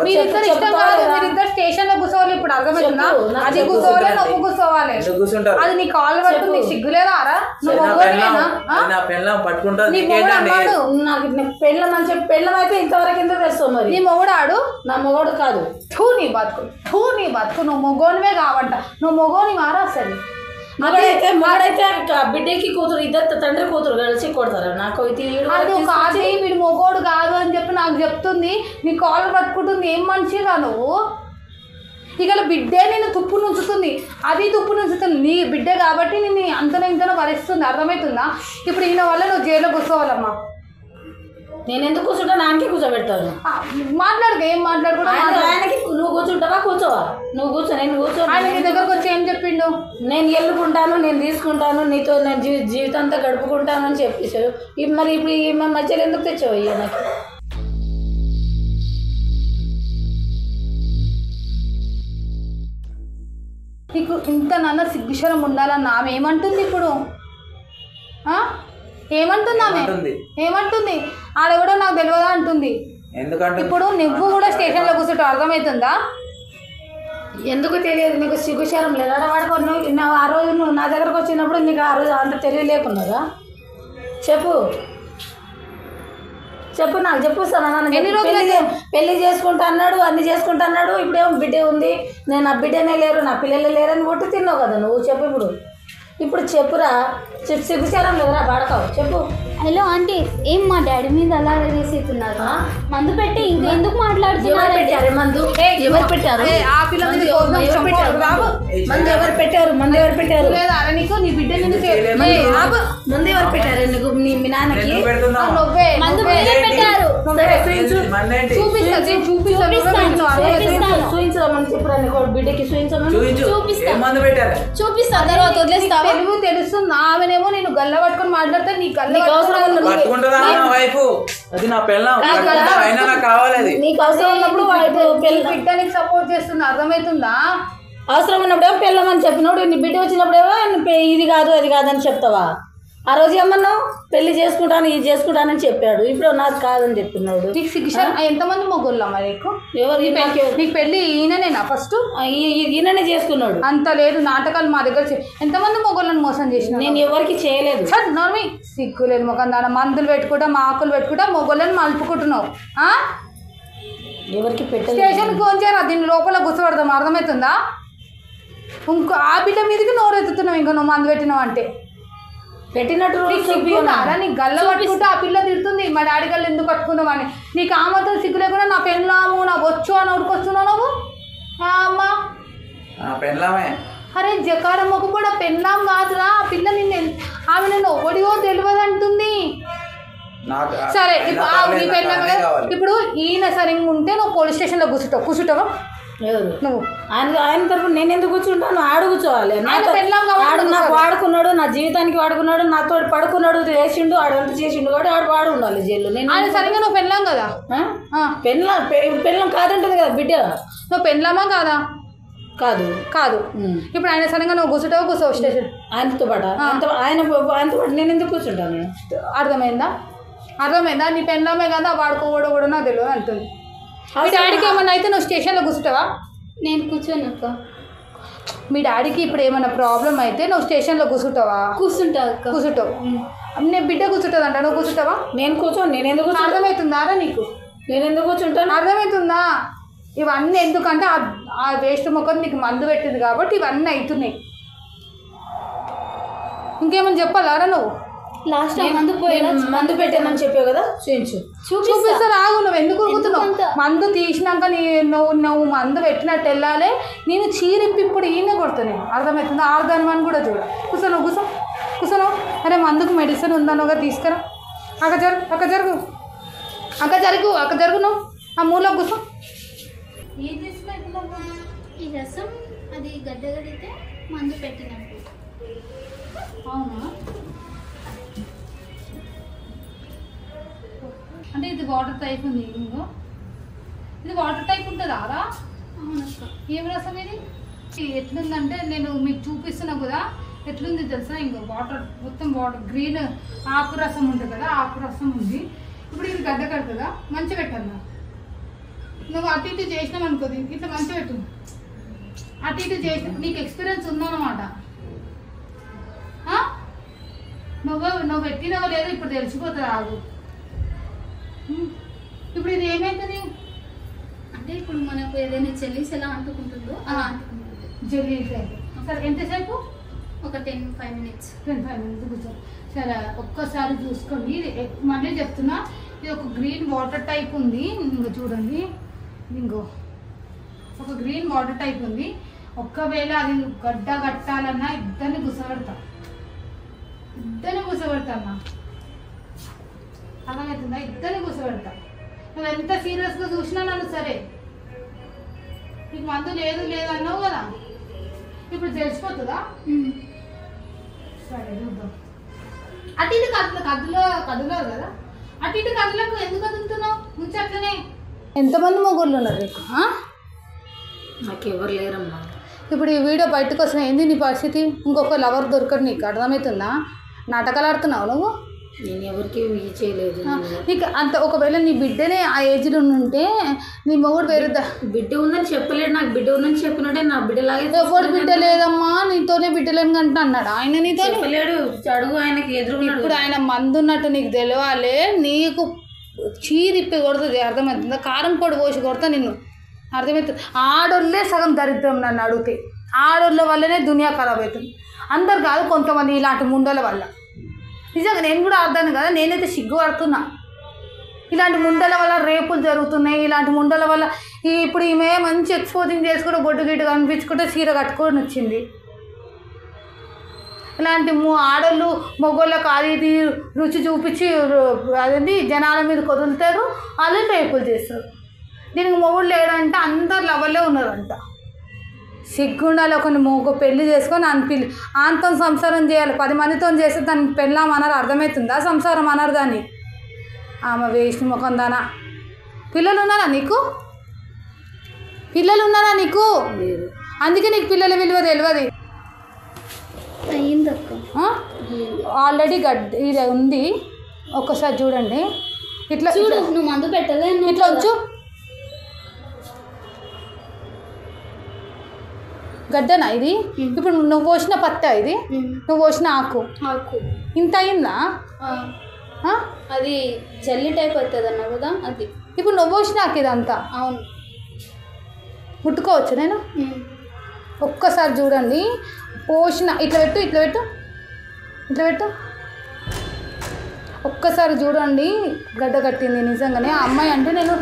మీరిద్దరు ఇష్టం కాదు, మీరిద్దరు స్టేషన్ లో కూర్చోవాలి. ఇప్పుడు అర్థమవుతుందా? అది కూర్చోవాలి, నువ్వు కూర్చోవాలి. అది నీ కాల్ పట్టు. నీకు సిగ్గులేదారా? నువ్వు నాకు పెళ్ళం అని చెప్పి పెళ్ళం అయితే ఇంతవరకు ఎందుకు తెస్తావు? మరి నీ మొగుడు ఆడు, నా మొగోడు కాదు. నీ బతుకు నువ్వు మొగోనివే కావంట. నువ్వు మొగోని మారా అసలు. మొగడైతే బిడ్డకి కూతురు ఇద్దరు తండ్రి కూతురు కలిసి కొడతారా? నాకు కాదు, వీడు మొగోడు కాదు అని చెప్పి నాకు చెప్తుంది. నీ కాలు పట్టుకుంటుంది. ఏం మనిషిగా నువ్వు? ఇక బిడ్డే నేను తుప్పు నుంచుతుంది, అది తుప్పు నుంచుతుంది. నీ బిడ్డే కాబట్టి నేను అంతనో ఇంతనో భరిస్తుంది. అర్థమవుతుందా? ఇప్పుడు ఈయన వల్ల నువ్వు జైల్లో కూర్చోవాలమ్మా. నేను ఎందుకు కూర్చుంటా? నాకే కూర్చోబెడతాను. మాట్లాడుకో, ఏం మాట్లాడుకుంటా? ఆయనకి నువ్వు కూర్చుంటావా? కూర్చోవా? నువ్వు కూర్చో, నేను కూర్చో. ఆయన నీ దగ్గరకు వచ్చి ఏం చెప్పిండు? నేను ఎల్లుకుంటాను, నేను తీసుకుంటాను, నీతో నేను జీవితం అంతా గడుపుకుంటాను అని చెప్పేసాడు. మరి ఇప్పుడు ఈ మధ్యలో ఎందుకు తెచ్చావు అయ్యా నాకు? నీకు ఇంత నాన్న సిగ్గుశరం ఉండాలన్న ఆమె ఏమంటుంది ఇప్పుడు? ఏమంటుంది ఆమె? ఏమంటుంది? ఆడెవడో నాకు తెలియదా అంటుంది. ఎందుకంటే ఇప్పుడు నువ్వు కూడా స్టేషన్లో కూర్చుంటావు. అర్థమవుతుందా? ఎందుకు తెలియదు నీకు? సిగ్గుశారం లేదా? వాడుకో. నువ్వు ఆ రోజు నువ్వు నా దగ్గరకు వచ్చినప్పుడు నీకు ఆ రోజు అంత తెలియలేకున్నదా? చెప్పు నాకు చెప్పు. పెళ్లి చేసుకుంటా అన్నాడు, అన్ని చేసుకుంటా అన్నాడు. ఇప్పుడేమో బిడ్డ ఉంది, నేను నా బిడ్డనే లేరు, నా పిల్లలే లేరని ఒట్టు తిన్నావు కదా నువ్వు. చెప్పు ఇప్పుడు చెప్పురా. సిగ్గుచారం లేదురా? వాడకావు చెప్పు. హలో ఆంటీ, ఏం మా డాడీ మీద అలా వేసేస్తున్నారు? మందు పెట్టి ఇంకా ఎందుకు మాట్లాడుతున్నారు? మందు ఎవరు పెట్టారు? ఆ పిల్ల మీద కోపం చంపాడు బాబు. మందు ఎవరు పెట్టారు? మందు ఎవరు పెట్టారు? లేదా అరే నీకు నీ బిడ్డ నిన్ను ముందు ఎవరు పెట్టారు నీకు? మీ నాన్నకి నువ్వే మందు మీరే పెట్టారు. చూపించమని చెప్పాను బిడ్డకి, చూపిస్తా తర్వాత వదిలేస్తావా? తెలుగు తెలుస్తుంది. ఆమెనేమో నేను గల్ల పట్టుకొని మాట్లాడితే నీ గల్ల నీకు అవసరం ఉన్నప్పుడు బిడ్డనికి సపోర్ట్ చేస్తుంది. అర్థమవుతుందా? అవసరం ఉన్నప్పుడేమో పెళ్ళమని చెప్పినప్పుడు నీ బిడ్డ వచ్చినప్పుడేమో ఇది కాదు అది కాదని చెప్తావా? ఆ రోజు ఏమన్నావు? పెళ్లి చేసుకుంటాను ఇది చేసుకుంటానని చెప్పాడు, ఇప్పుడు నాకు కాదని చెప్తున్నాడు. నీకు శిక్ష ఎంతమంది మొగ్గుళ్ళమ్మా నీకు? ఎవరు నీకు పెళ్లి ఈయననేనా? ఫస్ట్ ఈయననే చేసుకున్నాడు. అంత లేదు నాటకాలు మా దగ్గర ఎంతమంది మొగ్గులను మోసం చేసిన? నేను ఎవరికి చేయలేదు. నోర్మి సిగ్గులేదు ముఖం దాని మందులు పెట్టుకుంటా మాకులు పెట్టుకుంటా మొగ్గులను మలుపుకుంటున్నావు. ఎవరికి పెట్టలేదు. స్టేషన్కి ఫోన్ చేయరా, దీని లోపల కూర్చోబడదాం. అర్థమవుతుందా? ఇంకో ఆ బిడ్డ మీదకి నోరెత్తుతున్నావు ఇంకా నువ్వు మందు పెట్టినావు అంటే. పెట్టినట్టు నీకు గల్ల పట్టుకుంటే ఆ పిల్ల తిడుతుంది మా డాడీ గల్ల ఎందుకు కట్టుకున్నావు అని. నీకు ఆ మాత్రం సిగ్గు లేకుండా నా పెళ్ళాము నాకు వచ్చు అని ఉడికొస్తున్నావు నువ్వు. అమ్మా అరే జకాడ మొక్క కూడా పెళ్ళాం కాదురా ఆ పిల్ల నిన్ను ఆమె నన్ను ఒకటివో తెలియదు అంటుంది. సరే నీ పెళ్ళాం ఇప్పుడు ఈయన సరిగ్గా ఉంటే నువ్వు పోలీస్ స్టేషన్లో కూర్చుంటావా? ఎవరు నువ్వు? ఆయన తరపున నేను ఎందుకు కూర్చుంటాను? ఆడు కూర్చోవాలి. నాకు వాడుకున్నాడు, నా జీవితానికి వాడుకున్నాడు, నాతో పడుకున్నాడు, చేసిండు, ఆడు ఎంత చేసిండు కాబట్టి వాడు ఉండాలి జైల్లో. నేను ఆయన సరిగ్గా నువ్వు పెళ్ళాం కదా? పెళ్ళం కాదంటుంది కదా బిడ్డ. నువ్వు పెళ్ళామా కాదా? కాదు కాదు. ఇప్పుడు ఆయన సరిగ్గా నువ్వు కూర్చోవు స్టేషన్ ఆయనతో పాటు ఆయనతో పాటు నేను ఎందుకు కూర్చుంటాను? అర్థమైందా? నీ పెళ్ళామే కదా వాడుకోవడం కూడా నాకు తెలియదు అంటుంది. మీ డాడీకి ఏమన్నా అయితే నువ్వు స్టేషన్లో కూర్చుంటావా? నేను కూర్చోను అక్క. మీ డాడీకి ఇప్పుడు ఏమన్నా ప్రాబ్లం అయితే నువ్వు స్టేషన్లో కూర్చుంటావా? కూర్చుంటావు. నేను బిడ్డ కూర్చుంటుంది అంట, నువ్వు కూర్చుంటావా? నేను కూర్చోను. నేను ఎందుకు? అర్థమవుతుందా నీకు? నేను ఎందుకు కూర్చుంటాను? అర్థమవుతుందా? ఇవన్నీ ఎందుకంటే ఆ వేస్ట్ మొక్కలు నీకు మందు పెట్టింది కాబట్టి ఇవన్నీ అవుతున్నాయి. ఇంకేమని చెప్పాలారా నువ్వు? లాస్ట్ మందు పెట్టానని చెప్పావు కదా, చూపిస్తా రాగు. నువ్వు ఎందుకు ఉరుకుతున్నావు? మందు తీసినాక నువ్వు మందు పెట్టినట్టు వెళ్ళాలి. నేను చీరిప్పి ఇప్పుడు ఈయన కొడుతున్నాను. అర్థమవుతుంది? ఆర్దాని కూడా చూడ. కూర్చోను. అరే మందుకు మెడిసిన్ ఉందనోగా తీసుకురా. అక్క జరుగు నువ్వు ఆ మూలో కూర్చో. ఏం తీసుకుంటున్నావు? ఈ రసం అది గడ్డగడితే మందు పెట్టినట్టు. అవునా? అంటే ఇది వాటర్ టైప్ ఉంది. ఇంకో ఇది వాటర్ టైప్ ఉంటుందా? అవునక్క. ఏం రసం ఇది ఎట్లుందంటే నేను మీకు చూపిస్తున్నా కదా ఎట్లుంది తెలుసా? ఇంకో వాటర్ మొత్తం గ్రీన్ ఆకు రసం ఉంటుంది కదా, ఆకు రసం ఉంది. ఇప్పుడు ఇది గడ్డ కడుతుందా? మంచి పెట్టాను. నువ్వు అటు ఇటు చేసినావు అనుకో, ఇట్లా మంచి పెట్టు. అటు ఇటు చేసిన నీకు ఎక్స్పీరియన్స్ ఉందన్నమాట. నువ్వు పెట్టినావో లేదో ఇప్పుడు తెలిసిపోతుంది. ఆగు. ఇప్పుడు ఇది ఏమవుతుంది అంటే ఇప్పుడు మనకు ఏదైనా చెల్లీస్ ఎలా అంటుకుంటుందో అలా అంటుకుంటుంది. జెల్లీస్ అయితే సరే ఎంతసేపు? ఒక 10-5 minutes. 10-5 minutes కూర్చో. సరే ఒక్కసారి చూసుకోండి. ఇది మళ్ళీ చెప్తున్నా, ఇది ఒక గ్రీన్ వాటర్ టైప్ ఉంది. ఇంకో చూడండి, ఇంకో ఒక గ్రీన్ వాటర్ టైప్ ఉంది. ఒక్కవేళ అది గడ్డ కట్టాలన్నా ఇద్దరిని కూర్చోబెడతా అమ్మా. అర్థమవుతుందా? ఇద్దరిని కూర్చోబెడతా. నువ్వు ఎంత సీరియస్గా చూసినా నన్ను సరే. నీకు మందు లేదు అన్నావు కదా, ఇప్పుడు తెలిసిపోతుందా? సరే చూద్దాం. అటు ఇటు కదులో కదా, అటు ఇటు కదులకు ఎందుకు కదులుతున్నావు? ముంచి అట్లనే. ఎంతమంది మొగోళ్ళు ఉన్నారు నీకు? నాకు ఎవరు లేరమ్మా. ఇప్పుడు ఈ వీడియో బయటకు వస్తున్నా ఏంది నీ పరిస్థితి? ఇంకొక లవర్ దొరకడు నీకు. అర్థమవుతుందా? నాటకాలు ఆడుతున్నావు నువ్వు. నేను ఎవరికి చేయలేదు. నీకు అంత ఒకవేళ నీ బిడ్డనే ఆ ఏజ్లో ఉంటే నీ మొగుడు వేరే బిడ్డ ఉందని చెప్పలేడు. నాకు బిడ్డ ఉందని చెప్పినట్టే నా బిడ్డలాగే. ఎవరు బిడ్డ లేదమ్మా, నీతోనే బిడ్డలేని కంటే అన్నాడు ఆయన. నీతో చెప్పలేడు. అడుగు ఆయనకి ఎదురు. ఇప్పుడు ఆయన మందు ఉన్నట్టు నీకు తెలియాలి. నీకు చీరిప్పి కొడుతుంది. అర్థమవుతుందా? కారం పొడి పోసి కొడతా నిన్ను. అర్థమవుతుంది? ఆడోళ్ళే సగం దరిద్రం నన్ను అడిగితే. ఆడోళ్ళ వల్లనే దునియా ఖరాబ్ అవుతుంది. అందరు కాదు, కొంతమంది ఇలాంటి ముండల వల్ల. నిజంగా నేను కూడా అర్థాను కదా, నేనైతే సిగ్గుపడుతున్నా. ఇలాంటి ముండల వల్ల రేపులు జరుగుతున్నాయి. ఇలాంటి ముండల వల్ల ఇప్పుడు ఈమె మంచి ఎక్స్పోజింగ్ చేసుకుంటే బొడ్డు గిట్టు కనిపించుకుంటే చీర కట్టుకొని వచ్చింది. ఇలాంటి ఆడోళ్ళు మగోళ్ళకి అది ఇది రుచి చూపించి అదేంటి జనాల మీద కొదులుతారు, వాళ్ళు రేపులు చేస్తారు. దీనికి మొగుడు లేడంటే అందరు లవల్లే ఉన్నారంట. సిగ్గుండాలి. ఒకరిని మొగ్గు పెళ్లి చేసుకొని ఆంతో సంసారం చేయాలి. 10 మందితో చేస్తే దాన్ని పెళ్ళామన్నారు. అర్థమవుతుందా? సంసారం అన్నారు దాన్ని. ఆమె వేసిన ముఖం దానా. పిల్లలు ఉన్నారా నీకు? పిల్లలు ఉన్నారా నీకు? అందుకే నీకు పిల్లల విలువ తెలియదు. ఆల్రెడీ ఇది ఉంది, ఒక్కసారి చూడండి. ఇట్లా చూడు, నువ్వు మందు పెట్టలే, ఇట్లా వచ్చు. గడ్డనా ఇది? ఇప్పుడు నువ్వు పోసిన పత్త, ఇది నువ్వు పోసిన ఆకు ఇంత అయిందా? అది జల్లి టైప్ అవుతుంది అన్న కదా, అది ఇప్పుడు నువ్వు పోసిన ఆకు ఇదంతా. అవును. ముట్టుకోవచ్చు నేను? ఒక్కసారి చూడండి. పోసిన ఇట్లా పెట్టు, ఇట్లా పెట్టు, ఇట్లా పెట్టు. ఒక్కసారి చూడండి, గడ్డ కట్టింది నిజంగానే. ఆ అమ్మాయి అంటే నేను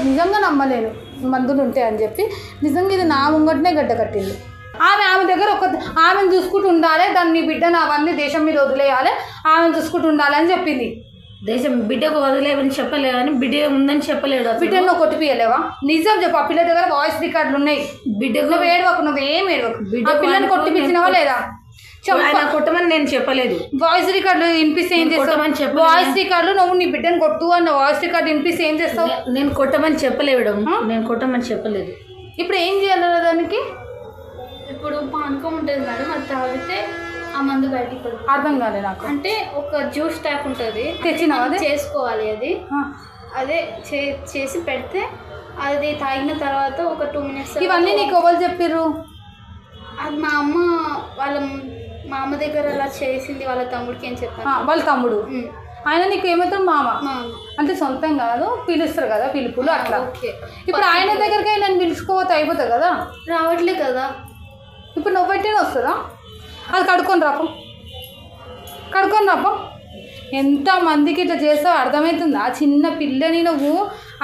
నిజంగా నమ్మలేను మందులు ఉంటాయి అని చెప్పి. నిజంగా ఇది నా ముంగటనే గడ్డ కట్టింది. ఆమె దగ్గర ఆమెను చూసుకుంటూ ఉండాలి, దాన్ని బిడ్డను అవన్నీ దేశం మీద వదిలేయాలి, ఆమెను చూసుకుంటూ ఉండాలి అని చెప్పింది. దేశం బిడ్డకు వదిలేవని చెప్పలేదు అని బిడ్డ ఉందని చెప్పలేదు. బిడ్డను నువ్వు కొట్టిపియలేవా? నిజం చెప్పు. ఆ పిల్ల దగ్గర వాయిస్ రికార్డులు ఉన్నాయి. బిడ్డకు నువ్వు ఏడవకు, నువ్వు ఏం ఏడవకు. ఆ పిల్లని కొట్టిపించినావా లేదా? కొట్టమని నేను చెప్పలేదు. వాయిస్ రికార్డులు వినిపిస్తే ఏం చేస్తావు? వాయిస్ రికార్డులు నువ్వు నీ బిడ్డను కొట్టు అన్న వాయిస్ రికార్డు వినిపిస్తే ఏం చేస్తావు? నేను కొట్టమని చెప్పలేదు. నేను కొట్టమని చెప్పలేదు. ఇప్పుడు ఏం చేయాలి దానికి? ఇప్పుడు పానకం ఉంటుంది మేడం, అది తాగితే ఆ మందు బయటికి పడుతుంది. అర్థం కాలే నాకు. అంటే ఒక జ్యూస్ టైప్ ఉంటుంది, తెచ్చినావా? చేసుకోవాలి అది. అదే చేసి పెడితే అది తాగిన తర్వాత ఒక 2 minutes. ఇవన్నీ నీకు ఎవరు చెప్పిర్రు? అది మా అమ్మ దగ్గర అలా చేసింది. వాళ్ళ తమ్ముడికి ఏం చెప్పాను. వాళ్ళ తమ్ముడు ఆయన నీకు ఏమవుతాడు? మామ. అంటే సొంతం కాదు, పిలుస్తారు కదా పిలుపులు అట్లా. ఇప్పుడు ఆయన దగ్గరికి నేను పిలుచుకోవద్దు అయిపోతుంది కదా. రావట్లే కదా. ఇప్పుడు నువ్వు పెట్టిన వస్తుందా? అది కడుక్కొని రాపం, కడుక్కొని రాపం. ఎంతమందికి ఇట్లా చేస్తావు అర్థమవుతుందా? చిన్న పిల్లని నువ్వు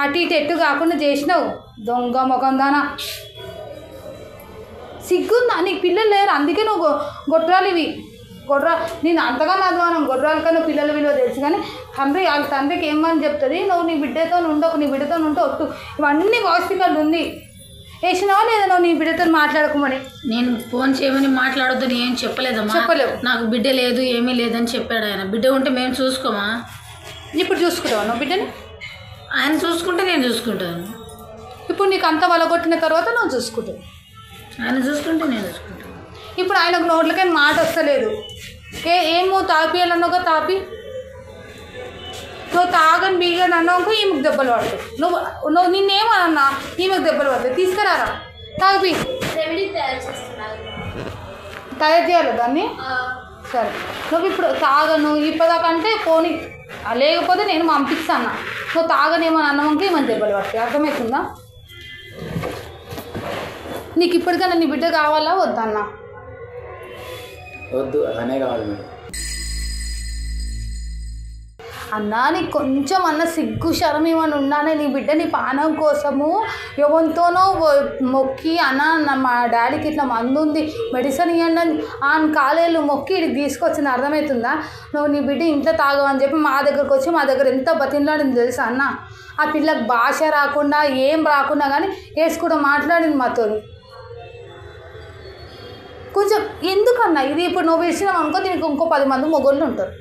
అటు ఇటు ఎట్టు కాకుండా చేసినావు. దొంగ మొఖం దానా. సిగ్గుందా నీకు? పిల్లలు లేరు, అందుకే నువ్వు గొడ్రాలు ఇవి. నేను అంతగానో అధ్వానం గొడ్రాల కన్నా పిల్లల విలువ తెలుసు. కానీ వాళ్ళ తండ్రికి ఏమని చెప్తుంది? నువ్వు నీ బిడ్డతో ఉండవు, నీ బిడ్డతో ఉంటే ఒట్టు. ఇవన్నీ వాస్తవికాలు ఉంది. వేసినావా లేదా నువ్వు నీ బిడ్డతో మాట్లాడుకోమని? నేను ఫోన్ చేయమని మాట్లాడొద్దని ఏం చెప్పలేదమ్మా. చెప్పలేవు. నాకు బిడ్డ లేదు, ఏమీ లేదని చెప్పాడు ఆయన. బిడ్డ ఉంటే మేము చూసుకోమా? ఇప్పుడు చూసుకుంటావా నువ్వు బిడ్డని? ఆయన చూసుకుంటే నేను చూసుకుంటాను. ఇప్పుడు నీకు అంత వలగొట్టిన తర్వాత నువ్వు చూసుకుంటావు. ఆయన చూసుకుంటే నేను చూసుకుంటాను. ఇప్పుడు ఆయనకు నోట్లకైనా మాట వస్తలేదు. ఏమో తాపియాలన్నావుగా తాపి. నువ్వు తాగని బీగని అన్నావు, ఈమెకు దెబ్బలు పడతాయి. నువ్వు నిన్నేమన్నా ఈమెకు దెబ్బలు పడతాయి. తీసుకురారా తాపి. రెమెడీ తయారు చేయాలి దాన్ని. సరే నువ్వు ఇప్పుడు తాగను ఇప్పటిదాకంటే పోనీ, లేకపోతే నేను పంపిస్తాను. నువ్వు తాగనేమని అన్నామంటే ఏమని దెబ్బలు పడతాయి. అర్థమవుతుందా? నీకు ఇప్పటికైనా నీ బిడ్డ కావాలా వద్దన్నా? వద్దు, అనే కావాలి మేడం. అన్నా నీకు కొంచెం అన్న సిగ్గు శరం ఏమని ఉన్నానే? నీ బిడ్డ నీ పానం కోసము ఎవరితోనో మొక్కి అన్న మా డాడీకి ఇట్లా మందు ఉంది మెడిసిన్ ఇవ్వండి అని ఆయన కాలేళ్ళు మొక్కి ఇక్కడికి తీసుకొచ్చింది. అర్థమవుతుందా? నువ్వు నీ బిడ్డ ఇంట్లో తాగవని చెప్పి మా దగ్గరకు వచ్చి మా దగ్గర ఎంత బతిలాడింది తెలుసా అన్న? ఆ పిల్లకి భాష రాకుండా ఏం రాకుండా కానీ వేసుకుంటూ మాట్లాడింది మాతో. కొంచెం ఎందుకన్నా ఇది? ఇప్పుడు నువ్వు ఇచ్చినావు అనుకో, దీనికి ఇంకో 10 మంది మొగోళ్ళు ఉంటారు.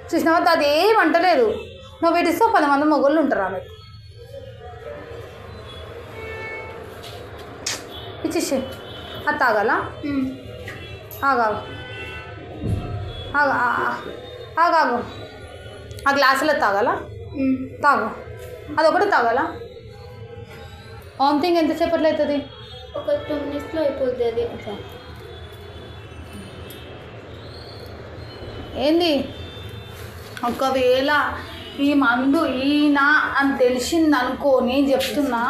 చూసినావా? అది ఏం అంటలేదు. నువ్వు పెట్టిస్తే 10 మంది మొగోళ్ళు ఉంటారు. ఆమె ఇచ్చేసి అది తాగాలా? ఆగాగు ఆగాగు. ఆ గ్లాసులో తాగాలా? తాగు. అదొకటి తాగాలా? వామిటింగ్ ఎంతసేపట్లో అవుతుంది? ఒక 2 minutes అయిపోద్ది. అది ఏంది? ఒకవేళ ఈ మందు ఈయన అని తెలిసిందనుకో, నేను చెప్తున్నా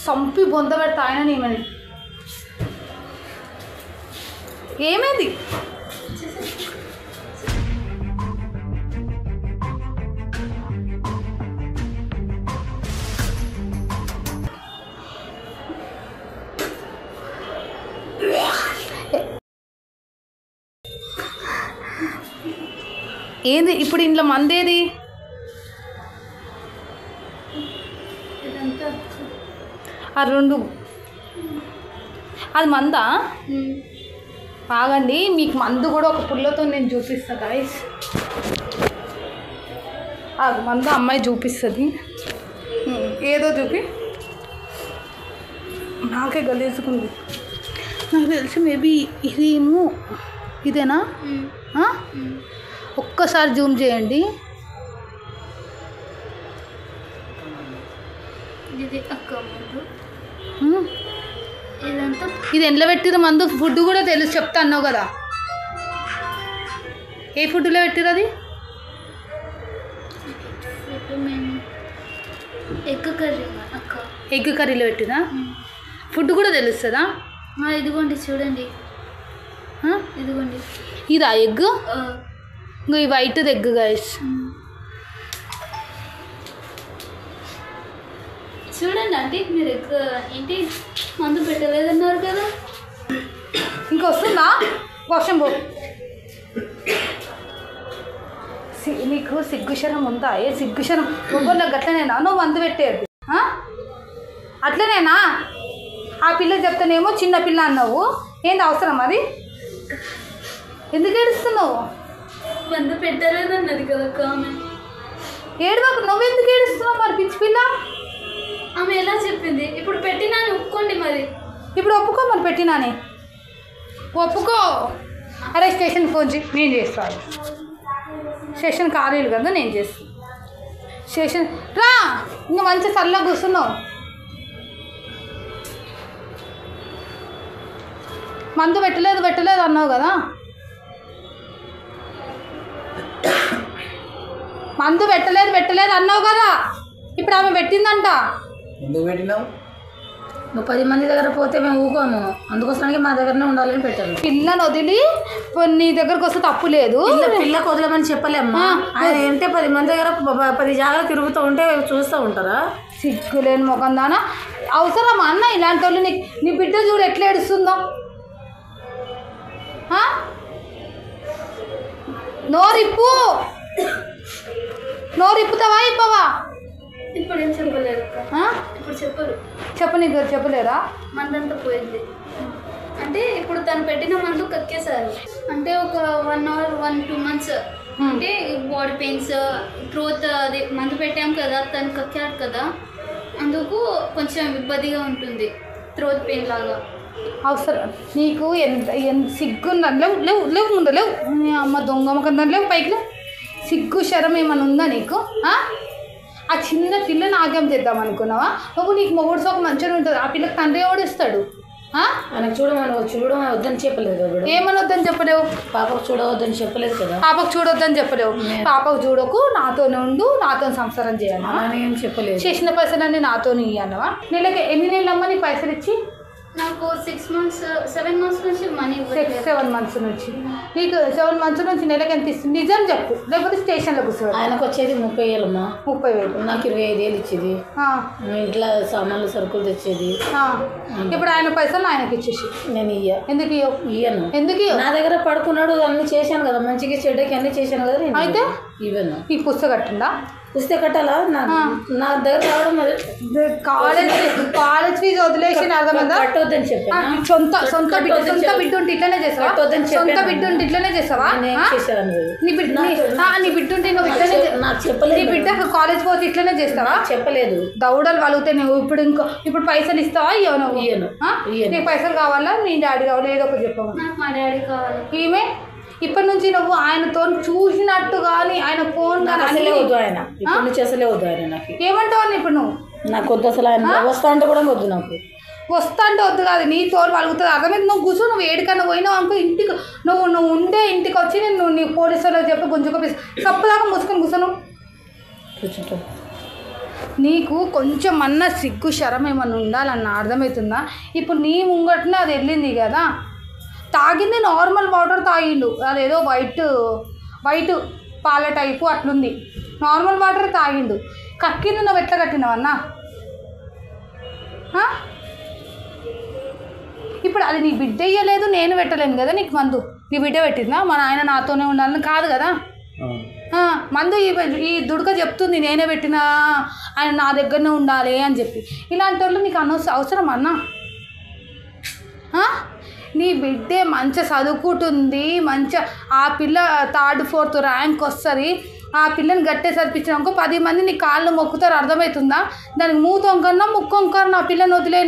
సంపి బొంద పెడతా ఆయన నేమని. ఏమైంది? ఏంది ఇప్పుడు ఇంట్లో మందేది? ఇదంతా ఆ 2 అది మందా? ఆగండి, మీకు మందు కూడా ఒక పుల్లతో నేను చూపిస్తా గాయస్. ఆ మందు అమ్మాయి చూపిస్తుంది. ఏదో చూపి, నాకే గలీసుకుంది. నాకు తెలిసి మేబీ ఇదేమో ఇదేనా? ఒక్కసారి జూమ్ చేయండి. ఇది అక్క మందు. ఇదంతా ఇది ఎండ్లో పెట్టిన మందు. ఫుడ్ కూడా తెలుసు చెప్తా అన్నావు కదా, ఏ ఫుడ్లో పెట్టిరు అది? ఇప్పుడు మేము ఎగ్ కర్రీ అక్క. ఎగ్ కర్రీలో పెట్టినా? ఫుడ్ కూడా తెలుస్తుందా? ఇదిగోండి చూడండి, ఇదిగోండి. ఇదా ఎగ్? ఇంకో ఈ వైట్ ఎగ్ గైస్. చూడండి అంటే మీరు ఎగ్ ఏంటి మందు పెట్టలేదన్నారు కదా. ఇంకా వస్తుందా వర్షం? పో, నీకు సిగ్గుశరం ఉందా? ఏ సిగ్గుశరం? ఒవ్వరికి అట్లనేనా నువ్వు మందు పెట్టేది? అట్లనేనా? ఆ పిల్ల చెప్తానేమో చిన్నపిల్ల అన్నావు. ఏంది అవసరం అది? ఎందుకు ఏడుస్తున్నావు? మందు పెట్టలేదన్నది కదా ఆమె. ఏడవకు, నువ్వెందుకు ఏడుస్తున్నావు మరి పిచ్చి పిల్ల? ఆమె ఎలా చెప్పింది? ఇప్పుడు పెట్టినా ఒప్పుకోండి మరి. ఇప్పుడు ఒప్పుకో మరి, పెట్టినానే ఒప్పుకో. అరే స్టేషన్ ఫోన్ చేయి, నేను చేస్తాను. స్టేషన్ ఖాళీలు కదా, నేను చేస్తాను. స్టేషన్ రా, ఇంకా మంచి చల్లగా కూర్చున్నావు. మందు పెట్టలేదు అన్నావు కదా. మందు పెట్టలేదు అన్నావు కదా. ఇప్పుడు ఆమె పెట్టిందంట. ఎందుకు పెట్టినావు? నువ్వు 10 మంది దగ్గర పోతే మేము ఊకోము, అందుకోసమే మా దగ్గరనే ఉండాలని పెట్టాను. పిల్లని వదిలి నీ దగ్గరకు వస్తే తప్పు లేదు. పిల్లకు వదలమని చెప్పలేమ్మా. ఆయన ఏంటే 10 మంది దగ్గర 10 జాగాలు తిరుగుతూ ఉంటే చూస్తూ ఉంటారా? సిగ్గులేని ముఖం దానా. అవసరమా అన్న ఇలాంటి వాళ్ళు? నీ బిడ్డ చూడు ఎట్లా ఏడుస్తుందో. నోరిప్పుతావా ఇప్పవా? ఇప్పుడు ఏం చెప్పలేరు. ఇప్పుడు చెప్పరు. నీకు చెప్పలేరా? మందంతా పోయింది అంటే ఇప్పుడు తను పెట్టిన మందు కక్కేశారు. అంటే ఒక 1 hour 1-2 months అంటే బాడీ పెయిన్స్, త్రోత్ అది మందు పెట్టాం కదా, తను కక్కాడు కదా, అందుకు కొంచెం ఇబ్బందిగా ఉంటుంది, త్రోత్ పెయిన్ లాగా. అవసరం నీకు ఎంత సిగ్గుందా? లేవు ముందు లేవు. అమ్మ దొంగ ముఖం లేవు, పైకి లేవు. సిగ్గు శరం ఏమన్నా ఉందా నీకు? ఆ చిన్న పిల్లని ఆగం చేద్దాం అనుకున్నావా నువ్వు? నీకు మొగుడు సోక మంచిగా ఉంటుంది. ఆ పిల్లకి తండ్రి ఎవడు ఇస్తాడు? ఆయనకు చూడమని వద్దని చెప్పలేదు కదా. ఏమని వద్దని చెప్పలేవు? పాపకు చూడవద్దని చెప్పలేదు కదా. పాపకు చూడొద్దని చెప్పలేవు. పాపకు చూడకు, నాతోనే ఉండు, నాతో సంసారం చేయాలి ఏం చెప్పలేదు. చేసిన పైసలన్నీ నాతోనే ఇవ్వన్నవా? నెలకి ఎన్ని నెలలు అమ్మ నీ పైసలు ఇచ్చి? నాకు 7 months నుంచి మనీ 7 months నుంచి. నీకు 7 months నుంచి నెలకి ఎంత ఇస్తుంది? నిజం చెప్పు, లేకపోతే స్టేషన్లో కూర్చోవాలి. ఆయనకు వచ్చేది 30,000 30,000. నాకు 25,000 ఇచ్చేది. ఇంట్లో సామాన్లు సరుకులు తెచ్చేది. ఇప్పుడు ఆయన పైసలు ఆయనకి ఇచ్చేసి నేను ఎందుకు ఇయ్యను. ఎందుకు నా దగ్గర పడుకున్నాడు, అన్ని చేశాను కదా, మంచిగా చెడ్డకి అన్ని చేశాను కదా. నేను అయితే ఇవ్వను. ఈ పుస్తకం కట్టిందా? పుస్తకం కట్టాలా? నా దగ్గర రావడం కాలేజ్ ఫీజు వదిలేసి కట్టొద్దని చెప్పాను. సొంత బిడ్డ ఉంటే ఇట్లనే చేస్తావా? సొంత బిడ్డ ఉంటే ఇట్లనే చేస్తావా? నీ బిడ్డ ఉంటే నువ్వు ఇట్లనే నాకు చెప్పలేదు. నీ బిడ్డ కాలేజ్ పోతే ఇట్లనే చేస్తావా? చెప్పలేదు. దౌడలు వలుగుతే నువ్వు ఇప్పుడు పైసలు ఇస్తావా? ఇవ్వను. నీకు పైసలు కావాలా? నీ డాడీ కావాలి, ఏదో ఒకటి చెప్పాము. మా డాడీ కావాలి. ఈమె ఇప్పటి నుంచి నువ్వు ఆయనతో చూసినట్టు కానీ ఆయన ఫోన్ అసలే వద్దు. ఆయన ఇప్పటి నుంచి అసలే వద్దు. ఆయన నాకు ఏమంటావు ఇప్పుడు నువ్వు? నాకు వద్దు అసలు. ఆయన వస్తా అంటే కూడా వద్దు. నాకు వస్తా అంటే వద్దు కాదు, నీ తోలు వలుగుతుంది. అర్థమైంది? నువ్వు కూర్చో, నువ్వు ఏడికన్నా పోయినావు అనుకో, ఇంటికి నువ్వు ఉండే ఇంటికి వచ్చి నేను నీ పోలీసు వాళ్ళకి చెప్పి గుంజుకు తప్పుదాకా మూసుకొని కూర్చోను. కూర్చుంటా. నీకు కొంచెం అన్న సిగ్గు శరం ఏమన్నా ఉండాలన్న అర్థమవుతుందా? ఇప్పుడు నీ ముంగట్న అది వెళ్ళింది కదా, తాగింది నార్మల్ వాటర్ తాగిండు, అదేదో వైట్ పాల టైపు అట్లుంది, నార్మల్ వాటర్ తాగిండు. కక్కింది నువ్వు ఎట్లా కట్టినావన్నా? ఇప్పుడు అది నీ బిడ్డ ఇయ్యలేదు, నేను పెట్టలేను కదా నీకు మందు. నీ బిడ్డ పెట్టిందా? మా నాయన నాతోనే ఉండాలని కాదు కదా. మందు ఈ దుడక చెప్తుంది నేనే పెట్టినా ఆయన నా దగ్గరనే ఉండాలి అని చెప్పి. ఇలాంటి వాళ్ళు నీకు అవసరం అన్నా? నీ బిడ్డే మంచిగా చదువుకుంటుంది, మంచిగా ఆ పిల్ల 3rd 4th ర్యాంక్ వస్తుంది, ఆ పిల్లని గట్టే చదివించినాకో 10 మంది నీ కాళ్ళు మొక్కుతారు. అర్థమవుతుందా? దానికి మూతొంకన్నా ముక్కొంకన్నా ఆ పిల్లని వదిలే.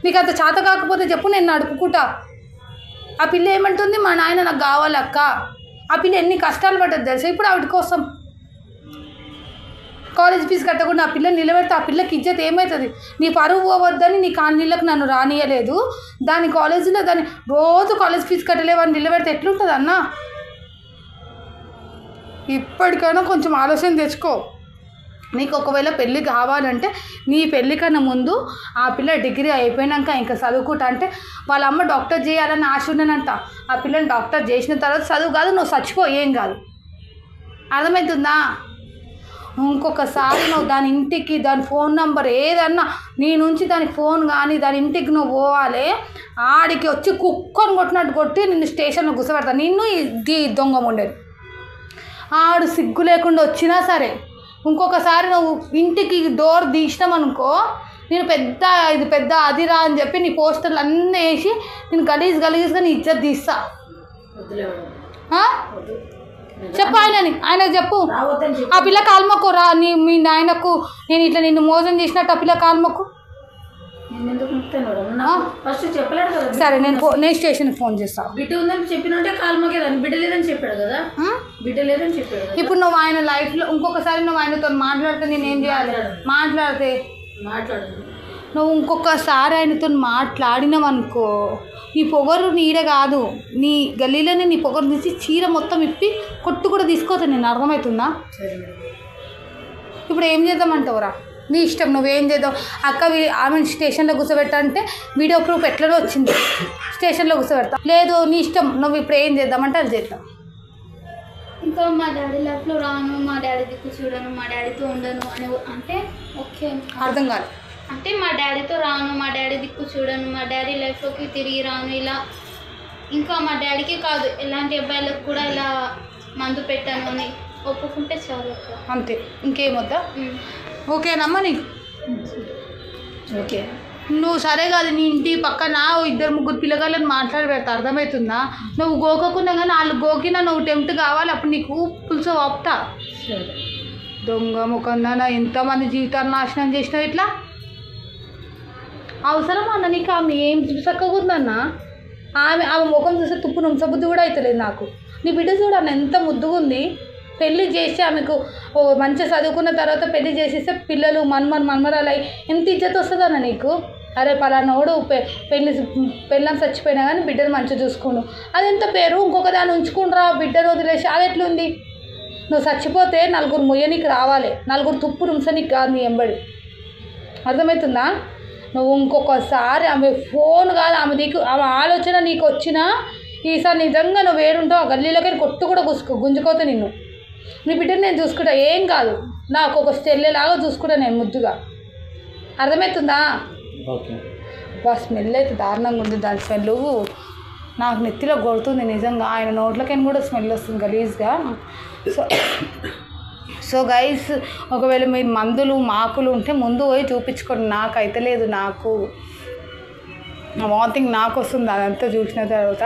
నీకు అంత చేత కాకపోతే చెప్పు, నేను నడుపుకుంటా. ఆ పిల్ల ఏమంటుంది, మా నాయన నాకు కావాలక్క. ఆ పిల్ల ఎన్ని కష్టాలు పడ్డది తెలుసా ఇప్పుడు ఆవిడ కోసం. కాలేజ్ ఫీజు కట్టకుండా ఆ పిల్లని నిలబెడితే ఆ పిల్లకి ఇజ్జత్ ఏమవుతుంది? నీ పరువు పోవద్దని నీ కాళ్ళకి నన్ను రానియలేదు. దాని కాలేజీలో దాన్ని రోజు కాలేజ్ ఫీజు కట్టలేవని నిలబెడితే ఎట్లుంటుంది అన్న? ఇప్పటికైనా కొంచెం ఆలోచన తెచ్చుకో. నీకు ఒకవేళ పెళ్ళి కావాలంటే నీ పెళ్ళి కన్నా ముందు ఆ పిల్ల డిగ్రీ అయిపోయినాక ఇంకా చదువుకుంటా అంటే వాళ్ళ అమ్మ డాక్టర్ చేయాలని ఆశ ఉండనంట. ఆ పిల్లని డాక్టర్ చేసిన తర్వాత చదువు కాదు, నువ్వు చచ్చిపో, ఏం కాదు. అర్థమవుతుందా? ఇంకొకసారి నువ్వు దాని ఇంటికి దాని ఫోన్ నెంబర్ ఏదన్నా నీ నుంచి దానికి ఫోన్ కానీ దాని ఇంటికి నువ్వు పోవాలి, ఆడికి వచ్చి కుక్కను కొట్టినట్టు కొట్టి నిన్ను స్టేషన్లో కూర్చోబెడతా. నిన్ను ఈ దొంగ ఉండేది. ఆడు సిగ్గు లేకుండా వచ్చినా సరే ఇంకొకసారి నువ్వు ఇంటికి డోర్ తీసినామనుకో, నేను ఇది పెద్ద అదిరా అని చెప్పి నీ పోస్టర్లు అన్నీ వేసి నేను గలీజ్గా నీ ఇజ్జత్ తీస్తా. చెప్పు ఆయనకు చెప్పు. ఆ పిల్ల కాల్మొక్కు రా, మీ నాయనకు నేను ఇట్లా నిన్ను మోసం చేసినట్టు ఆ పిల్ల కాల్మొక్కు. ఫస్ట్ చెప్పలేడు కదా. సరే నేను స్టేషన్కి ఫోన్ చేస్తాను. బిడ్డ ఉందని చెప్పినంటే కాల్మొకేదని, బిడ్డ లేదని చెప్పాడు కదా. బిడ్డ లేదని చెప్పాడు. ఇప్పుడు నువ్వు ఆయన లైఫ్లో ఇంకొకసారి నువ్వు ఆయనతో మాట్లాడితే నేను ఏం చేయాలి? మాట్లాడు. నువ్వు ఇంకొకసారి ఆయనతో మాట్లాడినావనుకో, నీ పొగరు నీడ కాదు, నీ గల్లీలోనే నీ పొగరు తీసి చీర మొత్తం ఇప్పి కొట్టు కూడా తీసుకోతా. నేను అర్థమవుతుందా? ఇప్పుడు ఏం చేద్దామంటావురా? నీ ఇష్టం, నువ్వేం చేద్దాం. అక్క ఆమెను స్టేషన్లో కూర్చోబెట్టంటే వీడియో ప్రూఫ్ ఎట్లనో వచ్చింది, స్టేషన్లో కూర్చోబెడతా. లేదు నీ ఇష్టం, నువ్వు ఇప్పుడు ఏం చేద్దామంటే అది చేద్దాం. ఇంకా మా డాడీ లైఫ్లో రాను, మా డాడీ దిక్కు చూడను, మా డాడీతో ఉండను అని అంటే ఓకే. అర్థం కాదు అంటే మా డాడీతో రాను, మా డాడీ దిక్కు చూడను, మా డాడీ లైఫ్లోకి తిరిగి రాను, ఇలా ఇంకా మా డాడీకి కాదు ఎలాంటి అబ్బాయిలకు కూడా ఇలా మందు పెట్టాను అని ఒప్పుకుంటే చాలు అంతే, ఇంకేమొద్దా? ఓకేనమ్మా నీకు? ఓకే. నువ్వు సరే కాదు, నీ ఇంటి పక్కన 2-3 పిల్లగాళ్ళని మాట్లాడి పెడతా. అర్థమవుతుందా? నువ్వు గోకకుండా కానీ వాళ్ళు గోకినా నువ్వు టెంప్ట్ కావాలి, అప్పుడు నీకు పులుసు వాపుతా. దొంగ ముఖందానా ఎంతమంది జీవితాలు నాశనం చేసినావు ఇట్లా. అవసరం అన్న నీకు? ఆమె ఏం చక్కగా ఉందన్న, ఆమె ముఖం చూస్తే తుప్పు నుంచబుద్ధి కూడా అవుతలేదు నాకు. నీ బిడ్డ చూడన్న ఎంత ముద్దుగా ఉంది. పెళ్ళి చేసి ఆమెకు మంచిగా చదువుకున్న తర్వాత పెళ్ళి చేసేస్తే పిల్లలు మన్మరాలు అయ్యి ఎంత ఇజ్జత్ వస్తుందన్న నీకు? అరే పలానోడు పెళ్ళం చచ్చిపోయినా కానీ బిడ్డను మంచిగా చూసుకోను, అదెంత పేరు. ఇంకొక దాన్ని ఉంచుకుంటురా, బిడ్డను వదిలేసి, అది ఎట్లుంది? నువ్వు చచ్చిపోతే 4 మొయ్యనికి రావాలి, 4 తుప్పు నుంచనికి కాదు నీ ఎంబడి. అర్థమవుతుందా? నువ్వు ఇంకొకసారి ఆమె ఫోన్ కాదు, ఆమె ఆలోచన నీకు వచ్చినా ఈసారి నిజంగా నువ్వు వేరుంటావు, ఆ గల్లీలోకి కొట్టు కూడా గుంజుకోతా నిన్ను. నీ బిడ్డను నేను చూసుకుంటా, ఏం కాదు, నాకు ఒక చెల్లెలాగా చూసుకుంటా నేను ముద్దుగా. అర్థమవుతుందా? స్మెల్ అయితే దారుణంగా ఉంది. దాని స్మెల్ నాకు నెత్తిలో కొడుతుంది నిజంగా. ఆయన నోట్లకైనా కూడా స్మెల్ వస్తుంది గలీజ్గా. సో గైస్, ఒకవేళ మీరు మందులు మాకులు ఉంటే ముందు పోయి చూపించుకోండి. నాకైతే లేదు, నాకు వామిటింగ్ నాకు వస్తుంది. అదంతా చూసిన తర్వాత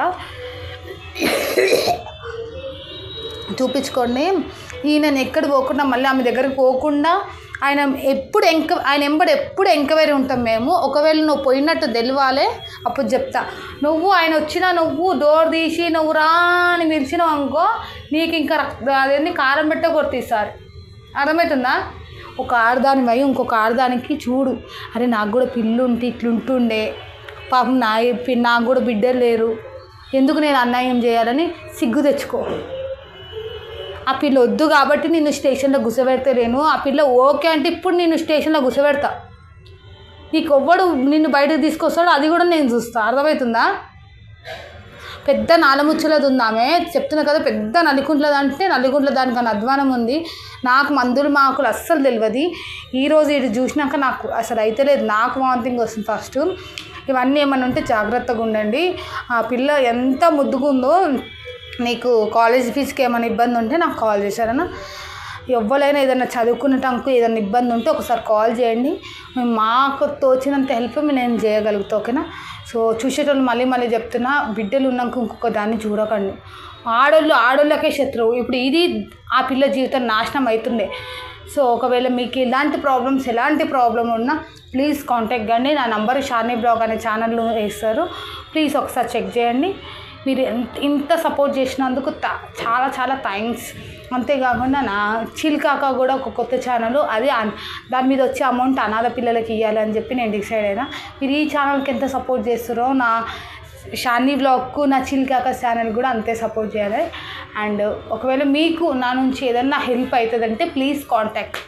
చూపించుకోండి. ఈయనని ఎక్కడ పోకుండా మళ్ళీ ఆమె దగ్గరికి పోకుండా ఆయన ఎంబడి ఎప్పుడు ఎంక్వైరీ ఉంటాం మేము. ఒకవేళ నువ్వు పోయినట్టు తెలియాలి, అప్పుడు చెప్తా. ఆయన వచ్చినా నువ్వు డోర్ తీసి నువ్వు రా అని పిలిచినావు అనుకో, నీకు ఇంకా అదేంటి కారం పెట్ట కొడుతీసారి. అర్థమవుతుందా? ఒక ఆడదాని పోయి ఇంకొక ఆడదానికి చూడు, అరే నాకు కూడా పిల్లు ఉంటే ఇట్లుంటుండే, పాపం నాకు కూడా బిడ్డలు లేరు, ఎందుకు నేను అన్యాయం చేయాలని సిగ్గు తెచ్చుకో. ఆ పిల్ల వద్దు కాబట్టి నిన్ను స్టేషన్లో కూర్చోబెడతలేను. ఆ పిల్ల ఓకే అంటే ఇప్పుడు నిన్ను స్టేషన్లో కూర్చోబెడతా. నీకు ఎవ్వడు నిన్ను బయటకు తీసుకొస్తాడు అది కూడా నేను చూస్తా. అర్థమవుతుందా? పెద్ద నాలముచ్చలది ఉంది ఆమె, చెప్తున్నా కదా, పెద్ద నల్లికుంట్లది. అంటే నల్లికుంట్ల దానికన్నా అధ్వానం ఉంది. నాకు మందులు మాకులు అస్సలు తెలియదు. ఈరోజు ఇది చూసినాక నాకు అసలు అయితే లేదు, నాకు వామిటింగ్ వస్తుంది ఫస్ట్. ఇవన్నీ ఏమన్నా ఉంటే జాగ్రత్తగా ఉండండి. ఆ పిల్ల ఎంత ముద్దుగుందో నీకు కాలేజ్ ఫీజుకి ఏమైనా ఇబ్బంది ఉంటే నాకు కాల్ చేశారన్నా. ఎవ్వరైనా ఏదైనా చదువుకునేటందుకు ఏదైనా ఇబ్బంది ఉంటే ఒకసారి కాల్ చేయండి. మేము మాకు తోచినంత హెల్ప్ నేను చేయగలుగుతా, ఓకేనా? సో చూసేటోళ్ళు మళ్ళీ చెప్తున్నా, బిడ్డలు ఉన్నాక ఇంకొక దాన్ని చూడకండి. ఆడోళ్ళకే శత్రువు. ఇప్పుడు ఇది ఆ పిల్ల జీవితం నాశనం అవుతుండే. సో ఒకవేళ మీకు ఎలాంటి ప్రాబ్లం ఉన్నా ప్లీజ్ కాంటాక్ట్ కండి. నా నంబర్ షార్ని బ్లాగ్ అనే ఛానల్లో వేస్తారు, ప్లీజ్ ఒకసారి చెక్ చేయండి. మీరు ఇంత సపోర్ట్ చేసినందుకు చాలా చాలా థ్యాంక్స్. అంతేకాకుండా నా చిల్కాక కూడా ఒక కొత్త ఛానల్, అది దాని మీద వచ్చే అమౌంట్ అనాథ పిల్లలకి ఇవ్వాలి అని చెప్పి నేను డిసైడ్ అయినా. మీరు ఈ ఛానల్కి ఎంత సపోర్ట్ చేస్తారో నా షార్ని బ్లాగ్కు, నా చిల్కాక ఛానల్ కూడా అంతే సపోర్ట్ చేయాలి. అండ్ ఒకవేళ మీకు నా నుంచి ఏదన్నా హెల్ప్ అవుతుందంటే ప్లీజ్ కాంటాక్ట్.